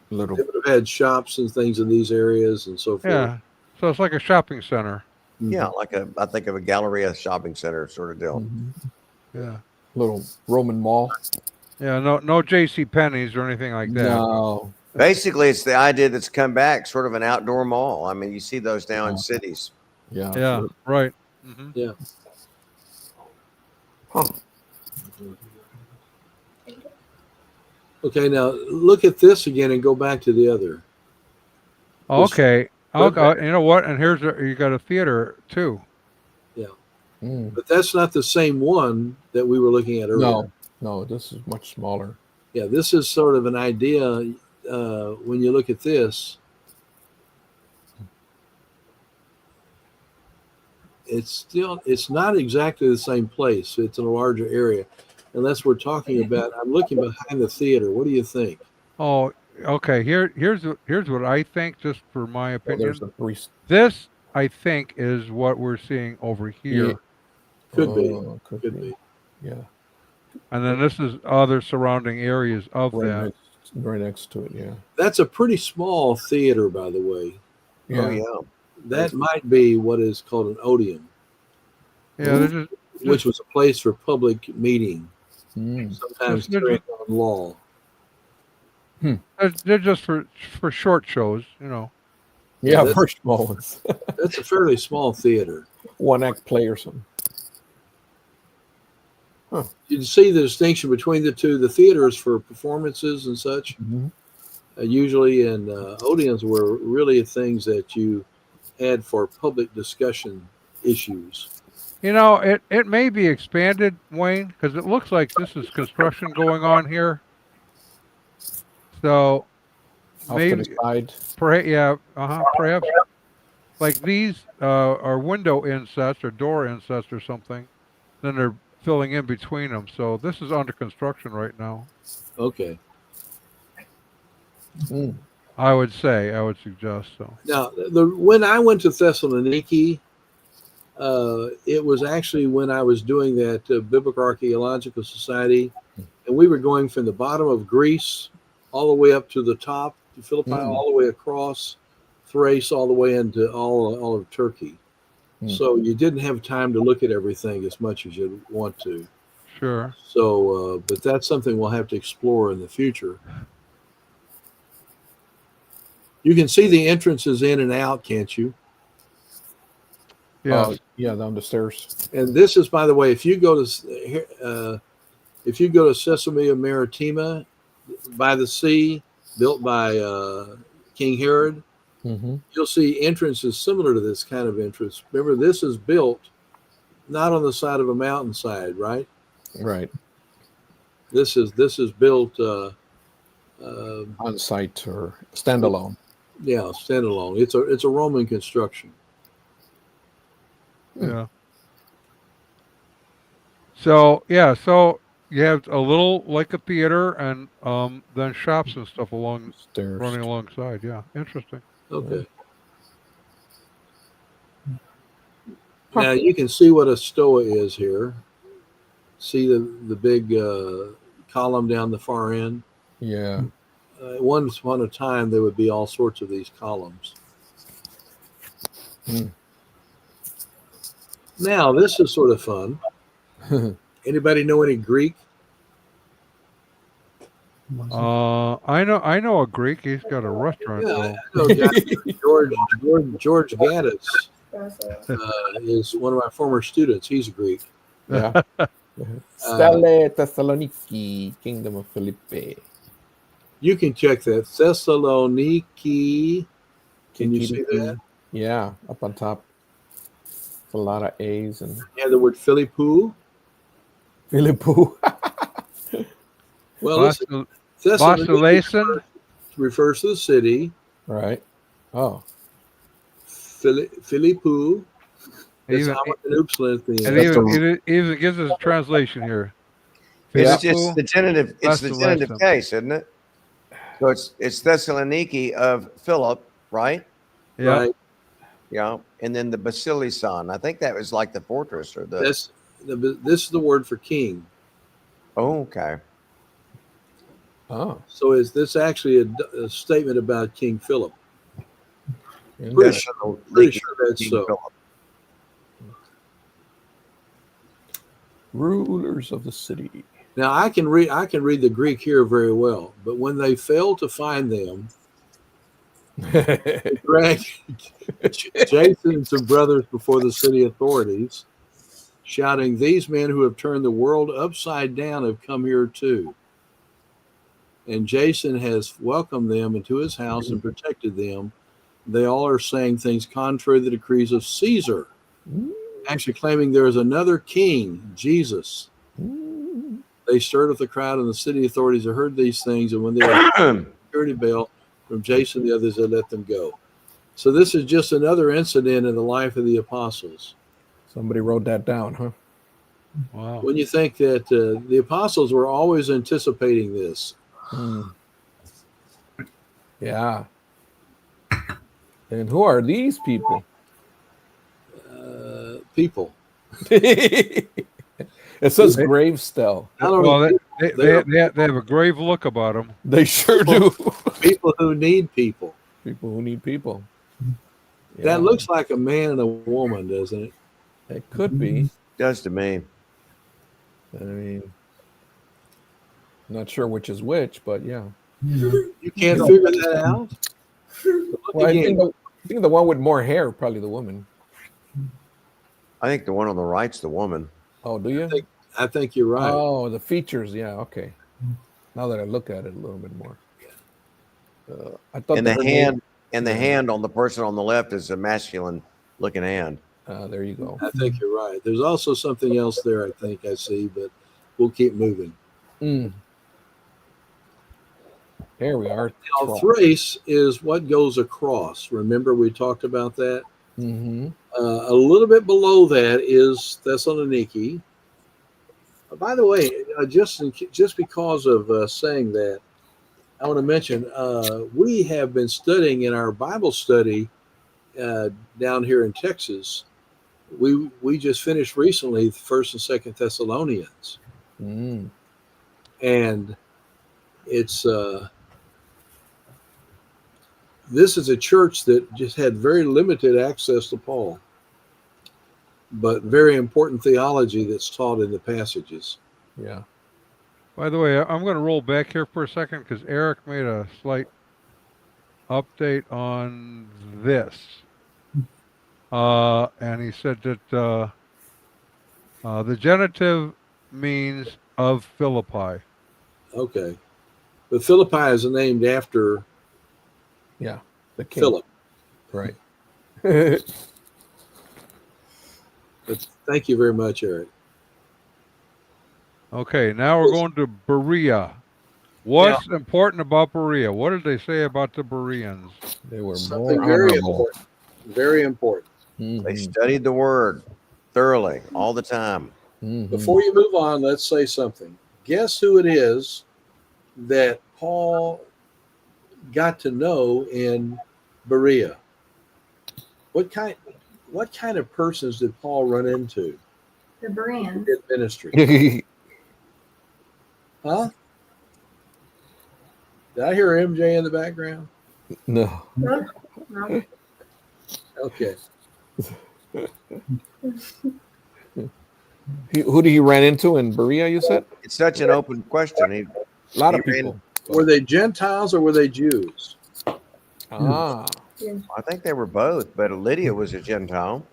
[SPEAKER 3] Little.
[SPEAKER 4] They would have had shops and things in these areas and so forth.
[SPEAKER 2] Yeah, so it's like a shopping center.
[SPEAKER 5] Yeah, I think of a galleria shopping center sort of deal.
[SPEAKER 2] Yeah.
[SPEAKER 3] Little Roman mall.
[SPEAKER 2] Yeah, no J.C. Penney's or anything like that.
[SPEAKER 3] No.
[SPEAKER 5] Basically, it's the idea that's come back, sort of an outdoor mall. I mean, you see those now in cities.
[SPEAKER 3] Yeah.
[SPEAKER 2] Yeah, right. Mm-hmm.
[SPEAKER 4] Yeah.
[SPEAKER 3] Huh.
[SPEAKER 4] Okay, now look at this again and go back to the other.
[SPEAKER 2] Okay. Okay. You know what? And you got a theater too.
[SPEAKER 4] Yeah.
[SPEAKER 3] Mm.
[SPEAKER 4] But that's not the same one that we were looking at earlier.
[SPEAKER 3] No, this is much smaller.
[SPEAKER 4] Yeah, this is sort of an idea when you look at this. it's not exactly the same place. It's in a larger area. Unless we're talking about, I'm looking behind the theater. What do you think?
[SPEAKER 2] Oh, okay. Here's what I think, just for my
[SPEAKER 3] Oh,
[SPEAKER 2] opinion.
[SPEAKER 3] there's the priest.
[SPEAKER 2] This, I think, is what we're seeing over here.
[SPEAKER 4] Could be.
[SPEAKER 3] Could
[SPEAKER 4] Could
[SPEAKER 3] be.
[SPEAKER 4] be.
[SPEAKER 3] Yeah.
[SPEAKER 2] And then this is other surrounding areas of that.
[SPEAKER 3] Right next to it. Yeah.
[SPEAKER 4] That's a pretty small theater, by the way.
[SPEAKER 3] Yeah.
[SPEAKER 5] Oh, yeah.
[SPEAKER 4] That might be what is called an odium,
[SPEAKER 2] Yeah, they're
[SPEAKER 4] which was a place for public meeting,
[SPEAKER 3] Mm.
[SPEAKER 4] sometimes
[SPEAKER 2] They're
[SPEAKER 4] carrying on law.
[SPEAKER 2] they're just for short shows, you know.
[SPEAKER 3] Yeah,
[SPEAKER 4] that's-
[SPEAKER 3] for small ones.
[SPEAKER 4] That's a fairly small theater.
[SPEAKER 3] One act play or something.
[SPEAKER 4] You see the distinction between the two. The theater is for performances and such.
[SPEAKER 3] Mm-hmm.
[SPEAKER 4] Usually, in odiums were really things that you had for public discussion issues.
[SPEAKER 2] You know, it may be expanded, Wayne, because it looks like this is construction going on here. So
[SPEAKER 3] Off
[SPEAKER 2] maybe,
[SPEAKER 3] to the side.
[SPEAKER 2] perhaps like these are window insets or door insets or something. Then they're filling in between them. So this is under construction right now.
[SPEAKER 4] Okay.
[SPEAKER 3] Mm.
[SPEAKER 2] I would suggest so.
[SPEAKER 4] Now, when I went to Thessaloniki, it was actually when I was doing that Biblical Archaeological Society, and we were going from the bottom of Greece all the way up to the top, to Philippi, all the way across Thrace, all the way into all of Turkey. So you didn't have time to look at everything as much as you'd want to.
[SPEAKER 2] Sure.
[SPEAKER 4] So, but that's something we'll have to explore in the future. You can see the entrances in and out, can't you?
[SPEAKER 2] Yeah.
[SPEAKER 3] Yeah, down the stairs.
[SPEAKER 4] And this is, by the way, if you go to Caesarea Maritima, by the sea, built by King Herod, you'll see entrances similar to this kind of entrance. Remember, this is built not on the side of a mountainside, right?
[SPEAKER 3] Right.
[SPEAKER 4] This is built
[SPEAKER 3] On site or standalone.
[SPEAKER 4] Yeah, standalone. It's a Roman construction.
[SPEAKER 2] Yeah. So you have a little like a theater and then shops and stuff along
[SPEAKER 3] Stairs.
[SPEAKER 2] running alongside. Yeah, interesting.
[SPEAKER 4] Okay. Now you can see what a stoa is here. See the big column down the far end?
[SPEAKER 3] Yeah.
[SPEAKER 4] Once upon a time, there would be all sorts of these columns. Now, this is sort of fun. Anybody know any Greek?
[SPEAKER 2] I know a Greek. He's got a restaurant.
[SPEAKER 4] Yeah,
[SPEAKER 2] though.
[SPEAKER 4] I know a guy, George Gaddis is one of my former students. He's a Greek.
[SPEAKER 3] Yeah. Stelle Thessaloniki, Kingdom of Philippi.
[SPEAKER 4] You can check that. Thessaloniki. Can you see that?
[SPEAKER 3] Yeah, up on top. It's a lot of A's and
[SPEAKER 4] Yeah, the word Philippou.
[SPEAKER 3] Philippou.
[SPEAKER 4] Well, listen,
[SPEAKER 2] Thessaloniki
[SPEAKER 4] refers to the city.
[SPEAKER 3] Right. Oh.
[SPEAKER 4] Philippou. It's
[SPEAKER 2] Even,
[SPEAKER 4] not with an upsilon at the
[SPEAKER 2] it
[SPEAKER 4] end.
[SPEAKER 2] even gives us a translation here.
[SPEAKER 5] It's
[SPEAKER 2] Philippou,
[SPEAKER 5] just the tentative. It's the tentative
[SPEAKER 2] Thessaloniki.
[SPEAKER 5] case, isn't it? So it's Thessaloniki of Philip, right?
[SPEAKER 2] Yeah.
[SPEAKER 4] Right.
[SPEAKER 5] Yeah, and then the Basilicon. I think that was like the fortress or the.
[SPEAKER 4] This is the word for king.
[SPEAKER 5] Oh, okay.
[SPEAKER 3] Oh.
[SPEAKER 4] So is this actually a statement about King Philip?
[SPEAKER 3] Yeah.
[SPEAKER 4] Pretty sure that's so.
[SPEAKER 5] Philip.
[SPEAKER 3] Rulers of the city.
[SPEAKER 4] Now I can read the Greek here very well, but when they failed to find them, they dragged Jason and some brothers before the city authorities, shouting, "These men who have turned the world upside down have come here too." And Jason has welcomed them into his house and protected them. They all are saying things contrary to the decrees of Caesar, actually claiming there is another king, Jesus. They stirred up the crowd, and the city authorities have heard these things, and when they were security bail from Jason and the others, they let them go. So this is just another incident in the life of the apostles.
[SPEAKER 3] Somebody wrote that down, huh?
[SPEAKER 2] Wow.
[SPEAKER 4] When you think that the apostles were always anticipating this.
[SPEAKER 3] Yeah. And who are these people?
[SPEAKER 4] People.
[SPEAKER 3] It says grave still.
[SPEAKER 2] Well, they have a grave look about them.
[SPEAKER 3] They sure do.
[SPEAKER 4] People who need people.
[SPEAKER 3] People who need people. Yeah.
[SPEAKER 4] That looks like a man and a woman, doesn't it?
[SPEAKER 3] It could be.
[SPEAKER 5] Does to me.
[SPEAKER 3] I mean, not sure which is which, but yeah.
[SPEAKER 4] You can't figure that out?
[SPEAKER 3] Well, I think the one with more hair, probably the woman.
[SPEAKER 5] I think the one on the right's the woman.
[SPEAKER 3] Oh, do you?
[SPEAKER 4] I think you're right.
[SPEAKER 3] Oh, the features. Yeah. Okay. Now that I look at it a little bit more. I thought
[SPEAKER 5] And the hand on the person on the left is a masculine looking hand.
[SPEAKER 3] There you go.
[SPEAKER 4] I think you're right. There's also something else there I think I see, but we'll keep moving.
[SPEAKER 3] There we are.
[SPEAKER 4] Now, Thrace is what goes across. Remember we talked about that?
[SPEAKER 3] Mm-hmm.
[SPEAKER 4] A little bit below that is Thessaloniki. By the way, just because of saying that, I want to mention we have been studying in our Bible study down here in Texas. We just finished recently 1st and 2nd Thessalonians, and it's this is a church that just had very limited access to Paul, but very important theology that's taught in the passages.
[SPEAKER 3] Yeah.
[SPEAKER 2] By the way, I'm going to roll back here for a second because Eric made a slight update on this. And he said that the genitive means of Philippi.
[SPEAKER 4] Okay. But Philippi is named after
[SPEAKER 3] the king.
[SPEAKER 4] Philip.
[SPEAKER 3] Right.
[SPEAKER 4] But thank you very much, Eric.
[SPEAKER 2] Okay, now we're going to Berea. What's important about Berea? What did they say about the Bereans?
[SPEAKER 3] They were
[SPEAKER 4] Something
[SPEAKER 3] more
[SPEAKER 4] very
[SPEAKER 3] honorable.
[SPEAKER 4] important. Very important.
[SPEAKER 5] They studied the word thoroughly all the time.
[SPEAKER 4] Before you move on, let's say something. Guess who it is that Paul got to know in Berea? What kind of persons did Paul run into
[SPEAKER 9] The Bereans.
[SPEAKER 4] in ministry? Huh? Did I hear MJ in the background?
[SPEAKER 3] No.
[SPEAKER 9] No.
[SPEAKER 4] Okay.
[SPEAKER 3] Who did he run into in Berea, you said?
[SPEAKER 5] It's such an open question.
[SPEAKER 3] A lot of people.
[SPEAKER 4] Were they Gentiles or were they Jews?
[SPEAKER 3] Ah.
[SPEAKER 5] I think they were both, but Lydia was a Gentile.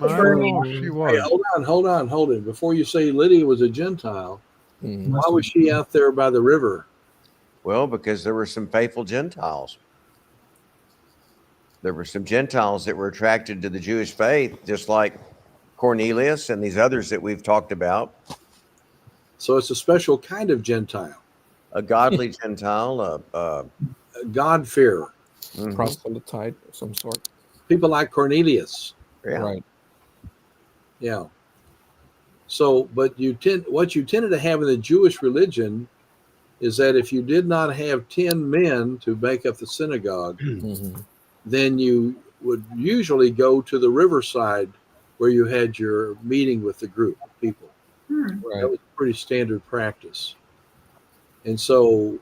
[SPEAKER 2] I don't know if she was.
[SPEAKER 4] Hey, hold on. Before you say Lydia was a Gentile, why was she out there by the river?
[SPEAKER 5] Well, because there were some faithful Gentiles. There were some Gentiles that were attracted to the Jewish faith, just like Cornelius and these others that we've talked about.
[SPEAKER 4] So it's a special kind of Gentile.
[SPEAKER 5] A godly Gentile,
[SPEAKER 4] a God-fearer.
[SPEAKER 3] Proselyte of some sort.
[SPEAKER 4] People like Cornelius.
[SPEAKER 5] Yeah.
[SPEAKER 3] Right.
[SPEAKER 4] Yeah. So, but what you tended to have in the Jewish religion is that if you did not have 10 men to make up the synagogue, then you would usually go to the riverside where you had your meeting with the group of people.
[SPEAKER 3] Right.
[SPEAKER 4] That was pretty standard practice. And so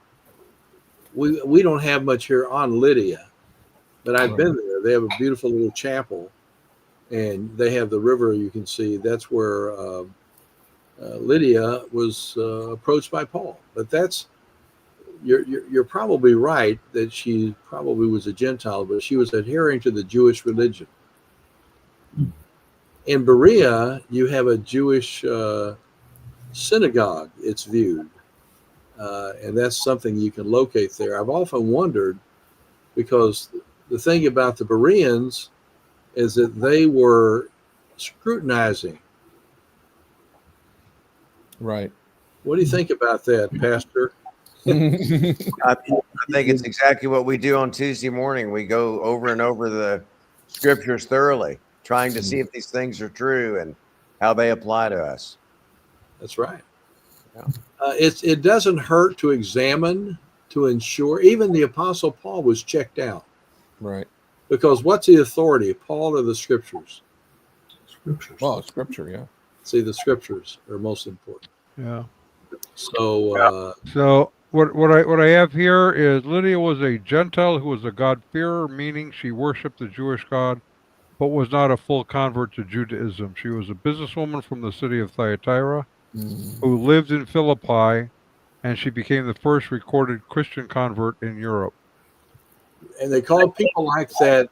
[SPEAKER 4] we don't have much here on Lydia, but I've been there. They have a beautiful little chapel, and they have the river you can see. That's where Lydia was approached by Paul. But you're probably right that she probably was a Gentile, but she was adhering to the Jewish religion. In Berea, you have a Jewish synagogue, it's viewed. And that's something you can locate there. I've often wondered, because the thing about the Bereans is that they were scrutinizing.
[SPEAKER 3] Right.
[SPEAKER 4] What do you think about that, Pastor?
[SPEAKER 5] I think it's exactly what we do on Tuesday morning. We go over and over scriptures thoroughly, trying to see if these things are true and how they apply to us.
[SPEAKER 4] That's right.
[SPEAKER 5] Yeah.
[SPEAKER 4] It doesn't hurt to examine, to ensure. Even the Apostle Paul was checked out.
[SPEAKER 3] Right.
[SPEAKER 4] Because what's the authority, Paul or the scriptures?
[SPEAKER 8] Scriptures.
[SPEAKER 3] Well, scripture, yeah.
[SPEAKER 4] See, the scriptures are most important.
[SPEAKER 2] Yeah.
[SPEAKER 4] So,
[SPEAKER 2] So what I have here is Lydia was a Gentile who was a God-fearer, meaning she worshipped the Jewish God, but was not a full convert to Judaism. She was a businesswoman from the city of Thyatira who lived in Philippi, and she became the first recorded Christian convert in Europe.
[SPEAKER 4] and they call people like that.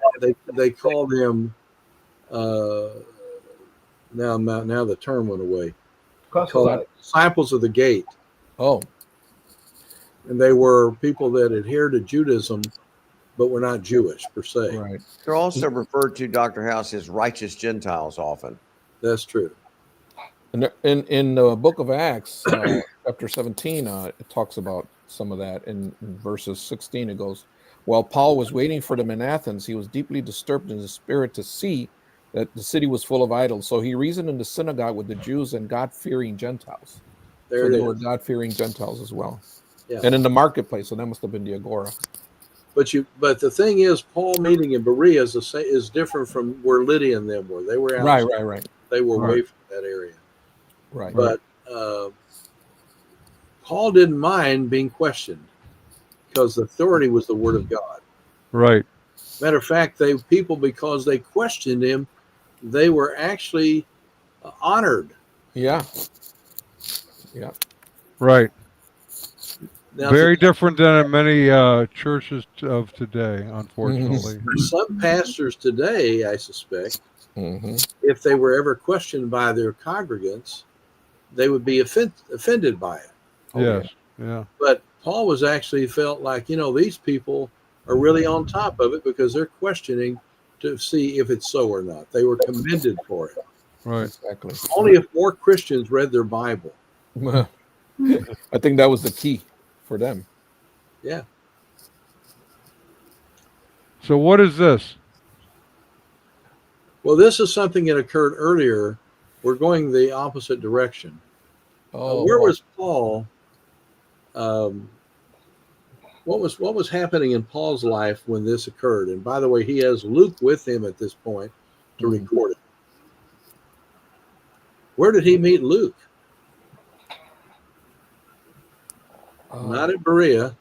[SPEAKER 4] They call them. Now the term went away. Called disciples of the gate.
[SPEAKER 3] Oh.
[SPEAKER 4] And they were people that adhered to Judaism, but were not Jewish per se.
[SPEAKER 3] Right.
[SPEAKER 5] They're also referred to, Dr. House, as righteous Gentiles often.
[SPEAKER 4] That's true.
[SPEAKER 3] And in the book of Acts, chapter 17, it talks about some of that. In verses 16, it goes, while Paul was waiting for them in Athens, he was deeply disturbed in his spirit to see that the city was full of idols. So he reasoned in the synagogue with the Jews and God-fearing Gentiles. So they were God-fearing Gentiles as well.
[SPEAKER 4] Yeah.
[SPEAKER 3] And in the marketplace, so that must have been the Agora.
[SPEAKER 4] But the thing is, Paul meeting in Berea is different from where Lydia and them were. They were out.
[SPEAKER 3] Right.
[SPEAKER 4] They were away from that area.
[SPEAKER 3] Right.
[SPEAKER 4] But Paul didn't mind being questioned because the authority was the word of God.
[SPEAKER 2] Right.
[SPEAKER 4] Matter of fact, because they questioned him, they were actually honored.
[SPEAKER 3] Yeah.
[SPEAKER 2] Right.
[SPEAKER 4] Now,
[SPEAKER 2] very different than in many churches of today, unfortunately.
[SPEAKER 4] Some pastors today, I suspect, if they were ever questioned by their congregants, they would be offended by it.
[SPEAKER 2] Yes. Yeah.
[SPEAKER 4] But Paul was actually felt like, these people are really on top of it because they're questioning to see if it's so or not. They were commended for it.
[SPEAKER 2] Right.
[SPEAKER 3] Exactly.
[SPEAKER 4] Only if more Christians read their Bible.
[SPEAKER 3] I think that was the key for them.
[SPEAKER 4] Yeah.
[SPEAKER 2] So what is this?
[SPEAKER 4] Well, this is something that occurred earlier. We're going the opposite direction. Where was Paul? What was happening in Paul's life when this occurred? And by the way, he has Luke with him at this point to record it. Where did he meet Luke? Not at Berea.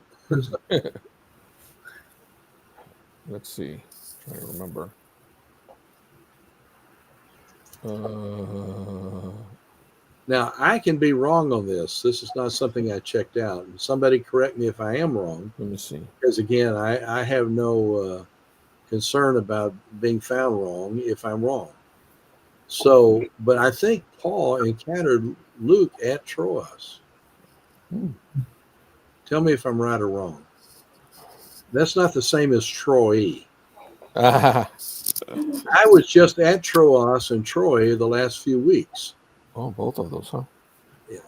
[SPEAKER 3] Let's see. Trying to remember.
[SPEAKER 4] Now, I can be wrong on this. This is not something I checked out. And somebody correct me if I am wrong.
[SPEAKER 3] Let me see.
[SPEAKER 4] Because again, I have no concern about being found wrong if I'm wrong. So, but I think Paul encountered Luke at Troas. Tell me if I'm right or wrong. That's not the same as Troy. I was just at Troas and Troy the last few weeks.
[SPEAKER 3] Oh, both of those, huh?
[SPEAKER 4] Yeah.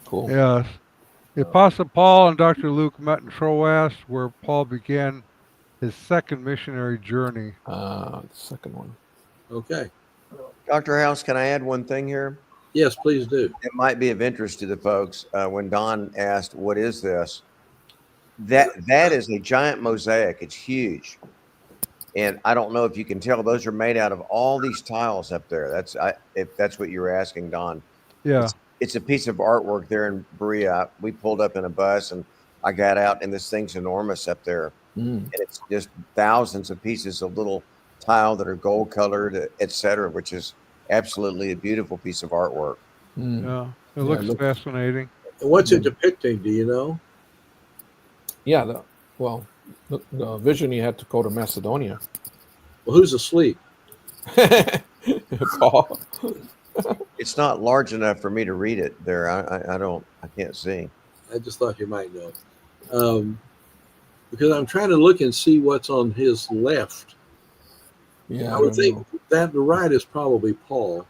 [SPEAKER 3] Cool.
[SPEAKER 2] Yes. The Apostle Paul and Dr. Luke met in Troas, where Paul began his second missionary journey.
[SPEAKER 3] The second one.
[SPEAKER 4] Okay.
[SPEAKER 5] Dr. House, can I add one thing here?
[SPEAKER 4] Yes, please do.
[SPEAKER 5] It might be of interest to the folks. When Don asked, what is this? That is a giant mosaic. It's huge. And I don't know if you can tell, those are made out of all these tiles up there. If that's what you were asking, Don.
[SPEAKER 2] Yeah.
[SPEAKER 5] It's a piece of artwork there in Berea. We pulled up in a bus and I got out, and this thing's enormous up there. And it's just thousands of pieces of little tile that are gold colored, etc., which is absolutely a beautiful piece of artwork.
[SPEAKER 2] Yeah. It looks fascinating.
[SPEAKER 4] What's it depicting? Do you know?
[SPEAKER 3] Yeah. The vision, you had to go to Macedonia.
[SPEAKER 4] Well, who's asleep?
[SPEAKER 3] Paul.
[SPEAKER 5] It's not large enough for me to read it there. I can't see.
[SPEAKER 4] I just thought you might know. Because I'm trying to look and see what's on his left.
[SPEAKER 3] Yeah.
[SPEAKER 4] I would think that the right is probably Paul.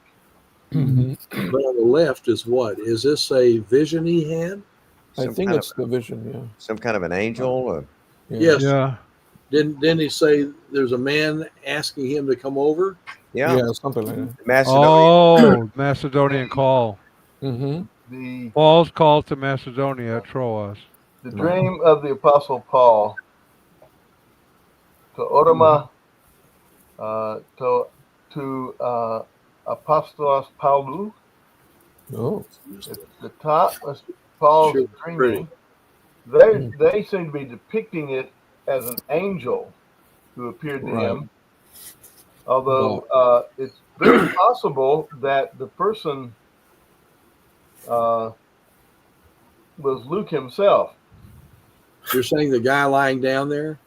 [SPEAKER 4] But on the left is what? Is this a vision he had?
[SPEAKER 3] I think it's the vision, yeah.
[SPEAKER 5] Some kind of an angel?
[SPEAKER 4] Yes.
[SPEAKER 2] Yeah.
[SPEAKER 4] Didn't he say there's a man asking him to come over?
[SPEAKER 5] Yeah,
[SPEAKER 3] something like that.
[SPEAKER 5] Macedonia.
[SPEAKER 2] Oh, Macedonian call.
[SPEAKER 3] Mm-hmm.
[SPEAKER 6] The
[SPEAKER 2] Paul's call to Macedonia at Troas.
[SPEAKER 6] dream of the Apostle Paul to Orma, to Apostolos Paulus.
[SPEAKER 3] Oh.
[SPEAKER 6] At the top was Paul's
[SPEAKER 4] Sure,
[SPEAKER 6] dreaming. They seem to be depicting it as an angel who appeared to him. Although it's very possible that the person was Luke himself.
[SPEAKER 4] You're saying the guy lying down there?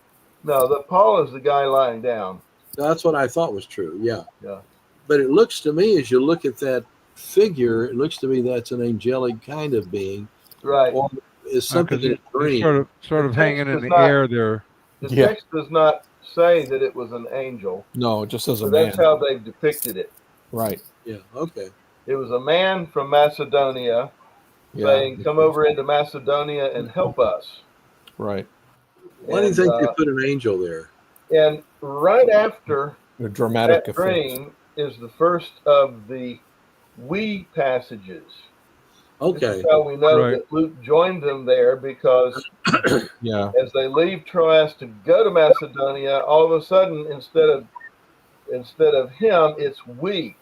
[SPEAKER 6] No, that Paul is the guy lying down.
[SPEAKER 4] That's what I thought was true. Yeah.
[SPEAKER 6] Yeah.
[SPEAKER 4] But it looks to me, as you look at that figure, it looks to me that's an angelic kind of being.
[SPEAKER 6] Right.
[SPEAKER 4] Or is something in a dream.
[SPEAKER 2] Sort of hanging in the air there.
[SPEAKER 6] The text does not say that it was an angel.
[SPEAKER 3] No, it just says a
[SPEAKER 6] but
[SPEAKER 3] man.
[SPEAKER 6] That's how they've depicted it.
[SPEAKER 3] Right.
[SPEAKER 4] Yeah. Okay.
[SPEAKER 6] It was a man from Macedonia saying, "Come over into Macedonia and help us."
[SPEAKER 3] Right.
[SPEAKER 4] Why do you think they put an angel there?
[SPEAKER 6] And right after
[SPEAKER 3] a dramatic
[SPEAKER 6] that dream is the first of the "we" passages.
[SPEAKER 4] Okay.
[SPEAKER 6] This is how we know that Luke joined them there, because as they leave Troas to go to Macedonia, all of a sudden instead of him, it's we.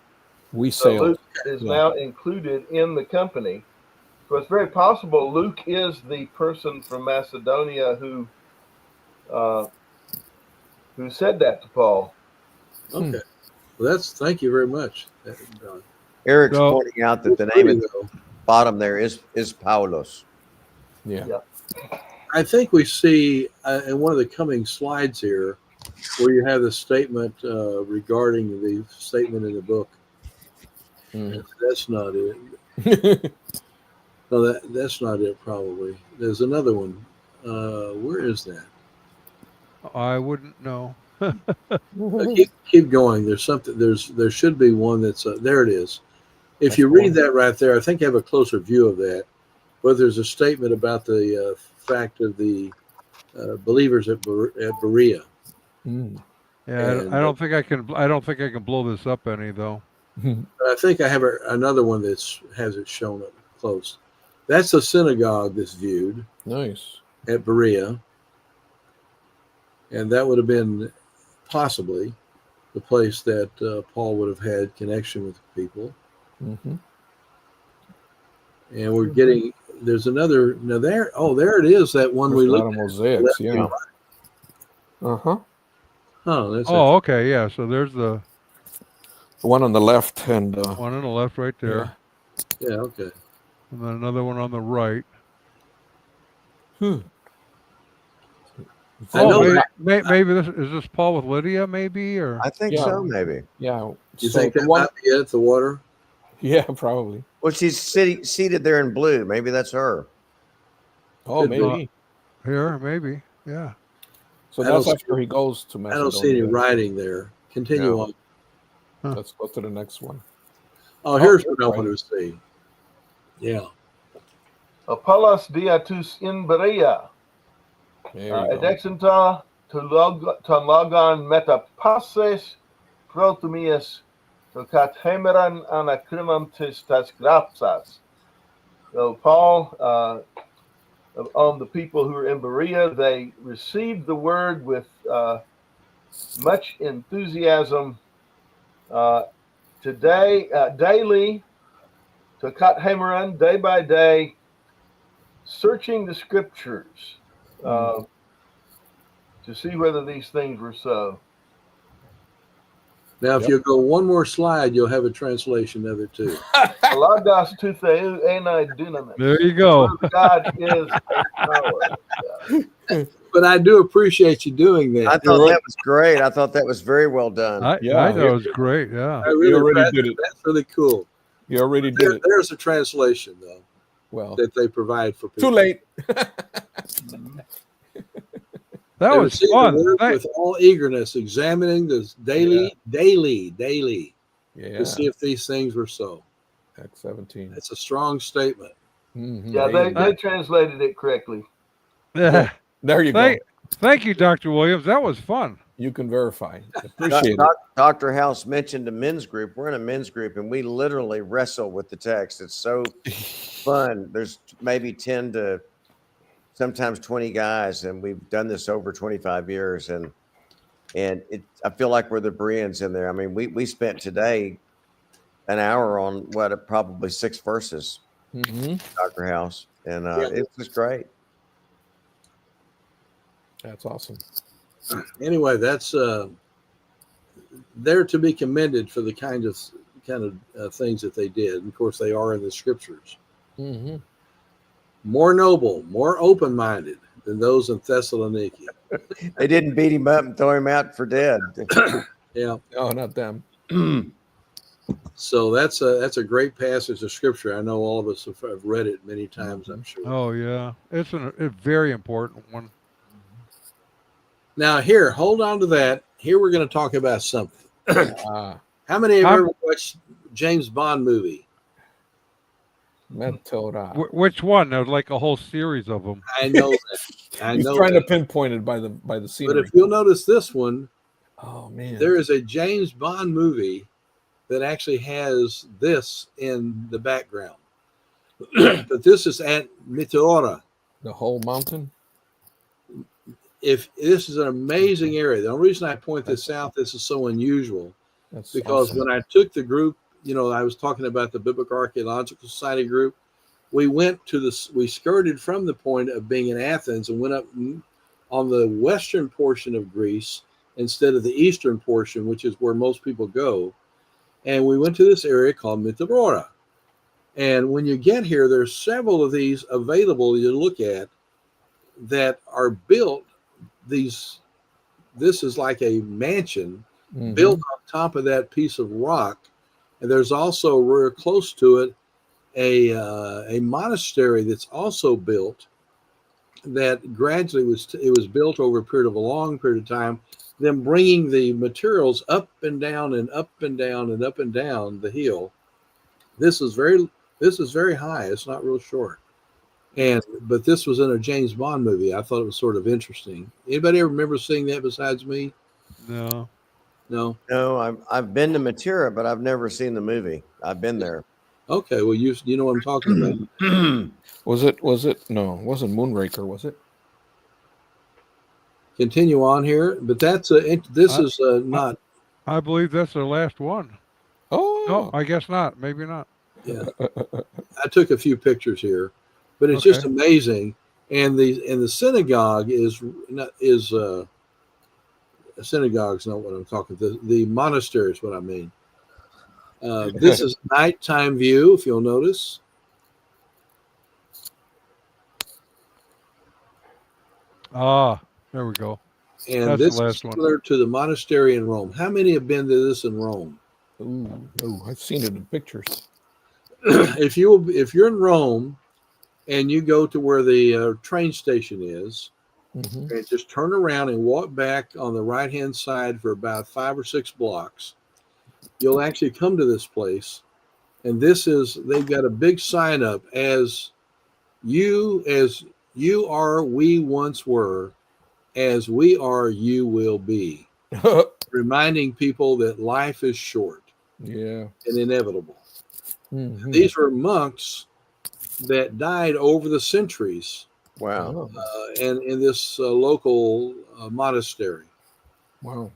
[SPEAKER 3] We
[SPEAKER 6] so
[SPEAKER 3] sailed.
[SPEAKER 6] Luke is now included in the company. So it's very possible Luke is the person from Macedonia who said that to Paul.
[SPEAKER 4] Okay. Well, thank you very much.
[SPEAKER 5] Eric's pointing out that the name at the bottom there is Paulos.
[SPEAKER 3] Yeah.
[SPEAKER 4] I think we see in one of the coming slides here where you have the statement regarding the statement in the book. That's not it. No, that's not it. Probably there's another one. Where is that?
[SPEAKER 2] I wouldn't know.
[SPEAKER 4] keep going. There's something. There should be one that's there. It is. If you read that right there, I think you have a closer view of that. But there's a statement about the fact of the believers at Berea.
[SPEAKER 2] Yeah, I don't think I can. I don't think I can blow this up any though.
[SPEAKER 4] I think I have another one that has it shown up close. That's a synagogue that's viewed.
[SPEAKER 3] Nice.
[SPEAKER 4] At Berea. And that would have been possibly the place that Paul would have had connection with people.
[SPEAKER 3] Mm-hmm.
[SPEAKER 4] And we're getting, there's another, now there it is, that one
[SPEAKER 3] there's
[SPEAKER 4] we looked
[SPEAKER 3] at. Mosaics, yeah.
[SPEAKER 4] Uh-huh. Oh, that's
[SPEAKER 2] okay, yeah. So there's the
[SPEAKER 3] one on the left and
[SPEAKER 2] one on the left right there.
[SPEAKER 4] Yeah, okay.
[SPEAKER 2] And then another one on the right. Maybe this Paul with Lydia, maybe, or
[SPEAKER 5] I think so, maybe.
[SPEAKER 3] Yeah.
[SPEAKER 4] You think that might be it, the water?
[SPEAKER 3] Yeah, probably.
[SPEAKER 5] Well, she's seated there in blue. Maybe that's her.
[SPEAKER 3] Oh, maybe.
[SPEAKER 2] Here, maybe. Yeah.
[SPEAKER 3] So that's after he goes to Macedonia.
[SPEAKER 4] I don't see any writing there. Continue on.
[SPEAKER 3] Let's go to the next one.
[SPEAKER 4] Oh, here's what I want to see. Yeah.
[SPEAKER 6] Apollos diatus in Berea. Edexenta ton logon metapases protumias to kathemeran anacrimamtis tas grapsas. So Paul, on the people who are in Berea, they received the word with much enthusiasm. Today, daily, to kathemeran, day by day, searching the scriptures. To see whether these things were so.
[SPEAKER 4] Now, if you go one more slide, you'll have a translation of it too.
[SPEAKER 6] Logos to theou enai dunamis.
[SPEAKER 2] There you go.
[SPEAKER 6] God is a power.
[SPEAKER 4] But I do appreciate you doing that.
[SPEAKER 5] I thought that was great. I thought that was very well done.
[SPEAKER 2] I thought it was great. Yeah.
[SPEAKER 4] I really already did it. That's really cool.
[SPEAKER 3] You already did it.
[SPEAKER 4] There's a translation though.
[SPEAKER 3] Well,
[SPEAKER 4] that they provide for people.
[SPEAKER 3] Too late.
[SPEAKER 2] That was fun.
[SPEAKER 4] With all eagerness, examining this daily,
[SPEAKER 3] yeah,
[SPEAKER 4] to see if these things were so.
[SPEAKER 3] Acts 17.
[SPEAKER 4] That's a strong statement.
[SPEAKER 6] Yeah, they translated it correctly.
[SPEAKER 2] Yeah.
[SPEAKER 3] There you go.
[SPEAKER 2] Thank you, Dr. Williams. That was fun.
[SPEAKER 3] You can verify. Appreciate it.
[SPEAKER 5] Dr. House mentioned a men's group. We're in a men's group, and we literally wrestle with the text. It's so fun. There's maybe 10 to sometimes 20 guys, and we've done this over 25 years. And I feel like we're the Bereans in there. I mean, we spent today an hour on probably 6 verses, Dr. House, and it was great.
[SPEAKER 3] That's awesome.
[SPEAKER 4] Anyway, that's they're to be commended for the kind of things that they did. And of course, they are in the scriptures. More noble, more open-minded than those in Thessaloniki.
[SPEAKER 5] They didn't beat him up and throw him out for dead.
[SPEAKER 4] Yeah.
[SPEAKER 3] Oh, not them.
[SPEAKER 4] So that's a great passage of scripture. I know all of us have read it many times, I'm sure.
[SPEAKER 2] Oh yeah, it's a very important one.
[SPEAKER 4] Now here, hold on to that. Here we're going to talk about something. How many have ever watched James Bond movie?
[SPEAKER 2] Which one? There's like a whole series of them.
[SPEAKER 4] I know that.
[SPEAKER 3] He's trying to pinpoint it by the scenery.
[SPEAKER 4] But if you'll notice this one,
[SPEAKER 3] oh man,
[SPEAKER 4] there is a James Bond movie that actually has this in the background. But this is at Meteora.
[SPEAKER 3] The whole mountain.
[SPEAKER 4] If this is an amazing area, the only reason I point this out, this is so unusual, because awesome. When I took the group, I was talking about the Biblical Archaeological Society group. We skirted from the point of being in Athens and went up on the western portion of Greece instead of the eastern portion, which is where most people go. And we went to this area called Meteora. And when you get here, there's several of these available you look at that are built. This is like a mansion built on top of that piece of rock. And there's also real close to it a monastery that's also built that gradually was built over a long period of time, then bringing the materials up and down and up and down and up and down the hill. This is very high. It's not real short. But this was in a James Bond movie. I thought it was sort of interesting. Anybody ever remember seeing that besides me?
[SPEAKER 2] No.
[SPEAKER 3] I've
[SPEAKER 5] been to Matera, but I've never seen the movie. I've been there.
[SPEAKER 4] Okay, well you know what I'm talking about.
[SPEAKER 3] Was it? No, it wasn't Moonraker, was it?
[SPEAKER 4] Continue on here, but that's not.
[SPEAKER 2] I believe that's the last one.
[SPEAKER 3] Oh,
[SPEAKER 2] no, I guess not. Maybe not.
[SPEAKER 4] Yeah, I took a few pictures here. But it's just amazing, and the synagogue is synagogue's not what I'm talking. The monastery is what I mean. This is nighttime view, if you'll notice.
[SPEAKER 2] There we go.
[SPEAKER 4] And
[SPEAKER 2] that's
[SPEAKER 4] this
[SPEAKER 2] the last
[SPEAKER 4] is similar to the monastery in Rome. How many have been to this in Rome?
[SPEAKER 3] Ooh, I've seen it in pictures.
[SPEAKER 4] If you're in Rome, and you go to where the train station is, and just turn around and walk back on the right-hand side for about 5 or 6 blocks, you'll actually come to this place. And they've got a big sign up, as you are, we once were, as we are, you will be. Reminding people that life is short and inevitable. These were monks that died over the centuries.
[SPEAKER 5] Wow.
[SPEAKER 4] And in this local monastery.
[SPEAKER 3] Wow.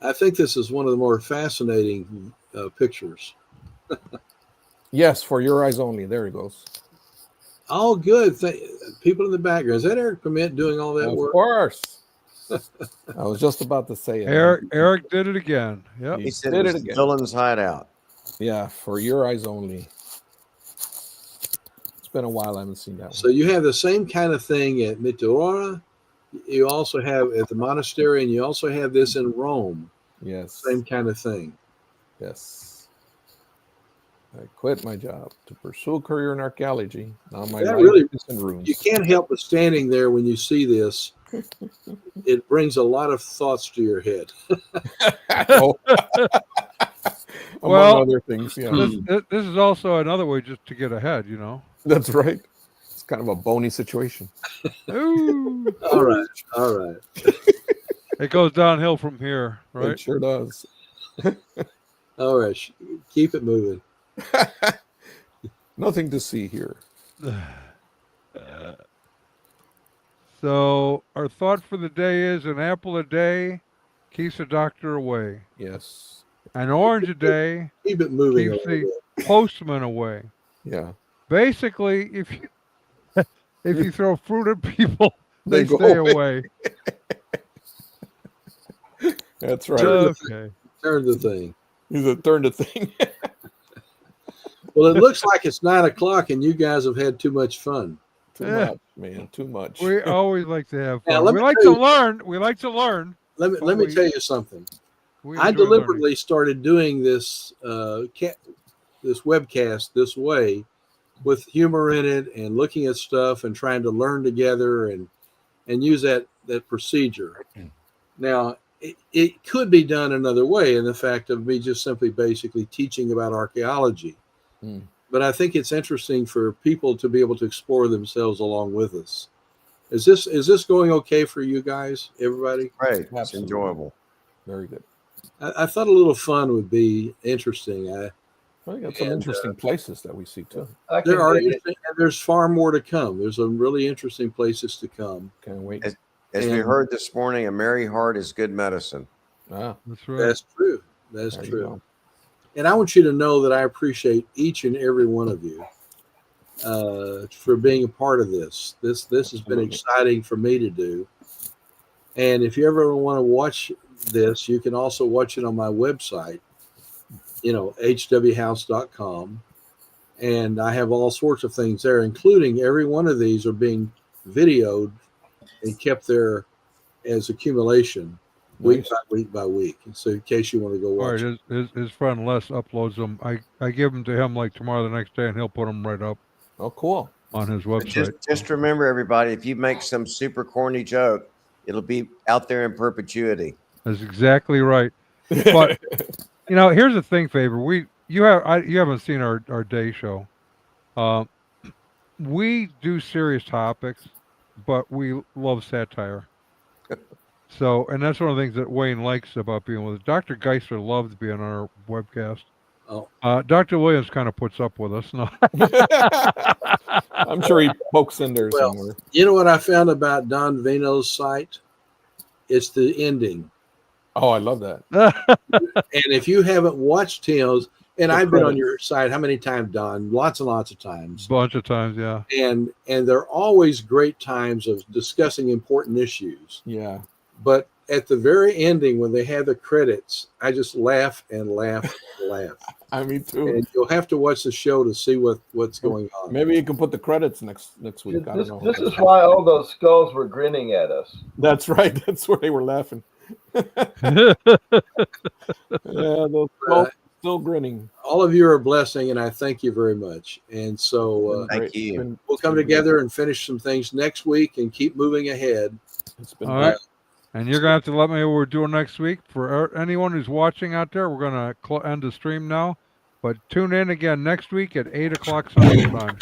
[SPEAKER 4] I think this is one of the more fascinating pictures.
[SPEAKER 3] Yes, for your eyes only. There he goes.
[SPEAKER 4] All good. People in the background. Is that Eric Permit doing all that work?
[SPEAKER 3] Of course. I was just about to say it.
[SPEAKER 2] Eric did it again. Yep.
[SPEAKER 5] He said it was Dylan's hideout.
[SPEAKER 3] Yeah, for your eyes only. It's been a while I haven't seen that one.
[SPEAKER 4] So you have the same kind of thing at Meteora. You also have at the monastery, and you also have this in Rome.
[SPEAKER 3] Yes.
[SPEAKER 4] Same kind of thing.
[SPEAKER 3] Yes. I quit my job to pursue a career in archaeology. Now my
[SPEAKER 4] That
[SPEAKER 3] life
[SPEAKER 4] really,
[SPEAKER 3] is in ruins.
[SPEAKER 4] you can't help but standing there when you see this. It brings a lot of thoughts to your head.
[SPEAKER 3] Among other things, yeah.
[SPEAKER 2] This is also another way just to get ahead,
[SPEAKER 3] That's right. kind of a bony situation.
[SPEAKER 2] Ooh.
[SPEAKER 4] All right.
[SPEAKER 2] It goes downhill from here, right?
[SPEAKER 3] It sure does.
[SPEAKER 4] All right. Keep it moving.
[SPEAKER 3] Nothing to see here.
[SPEAKER 2] So our thought for the day is an apple a day keeps the doctor away.
[SPEAKER 3] Yes.
[SPEAKER 2] An orange a day
[SPEAKER 4] Keep it moving.
[SPEAKER 2] keeps the postman away.
[SPEAKER 3] Yeah.
[SPEAKER 2] Basically, if you throw fruit at people, they
[SPEAKER 3] go
[SPEAKER 2] stay away.
[SPEAKER 3] That's right.
[SPEAKER 2] Okay.
[SPEAKER 4] Turn the thing.
[SPEAKER 3] He's a turn the thing.
[SPEAKER 4] Well, it looks like it's 9 o'clock, and you guys have had too much fun.
[SPEAKER 3] Too much, man. Too much.
[SPEAKER 2] We always like to have
[SPEAKER 4] Now,
[SPEAKER 2] fun.
[SPEAKER 4] let
[SPEAKER 2] We
[SPEAKER 4] me
[SPEAKER 2] like
[SPEAKER 4] tell
[SPEAKER 2] to
[SPEAKER 4] you-
[SPEAKER 2] learn. We like to learn.
[SPEAKER 4] Let me tell you something.
[SPEAKER 2] We
[SPEAKER 4] I
[SPEAKER 2] enjoy
[SPEAKER 4] deliberately started doing this this webcast this way, with humor in it, and looking at stuff and trying to learn together and use that procedure. Now, it could be done another way, in the fact of me just simply basically teaching about archaeology. But I think it's interesting for people to be able to explore themselves along with us. Is this going okay for you guys, everybody?
[SPEAKER 5] Right. It's
[SPEAKER 3] Absolutely.
[SPEAKER 5] enjoyable.
[SPEAKER 3] Very good.
[SPEAKER 4] I thought a little fun would be interesting.
[SPEAKER 3] We got some interesting places that we see too.
[SPEAKER 4] There are, and there's far more to come. There's some really interesting places to come.
[SPEAKER 3] Can't wait.
[SPEAKER 5] As we heard this morning, a merry heart is good medicine.
[SPEAKER 3] Ah,
[SPEAKER 2] That's right.
[SPEAKER 4] That's true. That's
[SPEAKER 3] there you
[SPEAKER 4] true.
[SPEAKER 3] go.
[SPEAKER 4] And I want you to know that I appreciate each and every one of you for being a part of this. This has been
[SPEAKER 3] Absolutely.
[SPEAKER 4] exciting for me to do. And if you ever want to watch this, you can also watch it on my website, hwhouse.com. And I have all sorts of things there, including every one of these are being videoed and kept there as accumulation week
[SPEAKER 3] Nice.
[SPEAKER 4] by week by week. So in case you want to go
[SPEAKER 2] All
[SPEAKER 4] watch
[SPEAKER 2] right,
[SPEAKER 4] it.
[SPEAKER 2] his friend Les uploads them. I give them to him like tomorrow, the next day, and he'll put them right up
[SPEAKER 3] Oh, cool.
[SPEAKER 2] on his
[SPEAKER 5] But
[SPEAKER 2] website.
[SPEAKER 5] just remember, everybody, if you make some super corny joke, it'll be out there in perpetuity.
[SPEAKER 2] That's exactly right. But here's the thing, Faber. You haven't seen our day show. We do serious topics, but we love satire. So, and that's one of the things that Wayne likes about being with us. Dr. Geisler loves being on our webcast.
[SPEAKER 4] Oh.
[SPEAKER 2] Dr. Williams kind of puts up with us. No.
[SPEAKER 3] I'm sure he pokes in there
[SPEAKER 4] Well,
[SPEAKER 3] somewhere.
[SPEAKER 4] You know what I found about Don Vino's site? It's the ending.
[SPEAKER 3] Oh, I love that.
[SPEAKER 4] And if you haven't watched his, and
[SPEAKER 3] The
[SPEAKER 4] I've been on
[SPEAKER 3] credits.
[SPEAKER 4] your site how many times, Don? Lots and lots of times.
[SPEAKER 2] Bunch of times, yeah.
[SPEAKER 4] And they're always great times of discussing important issues.
[SPEAKER 3] Yeah.
[SPEAKER 4] But at the very ending, when they have the credits, I just laugh and laugh and laugh.
[SPEAKER 3] I mean, too.
[SPEAKER 4] And you'll have to watch the show to see what's going on.
[SPEAKER 3] Maybe you can put the credredits next week. I don't know.
[SPEAKER 6] This is why all those skulls were grinning at us.
[SPEAKER 3] That's right. That's where they were laughing. Yeah, those still grinning.
[SPEAKER 4] All of you are a blessing, and I thank you very much. And so
[SPEAKER 5] Thank you.
[SPEAKER 4] we'll come together and finish some things next week and keep moving ahead.
[SPEAKER 3] It's been
[SPEAKER 2] All right. And you're going to have to let me know what we're doing next week. For anyone who's watching out there, we're going to end the stream now. But tune in again next week at 8 o'clock Central Time.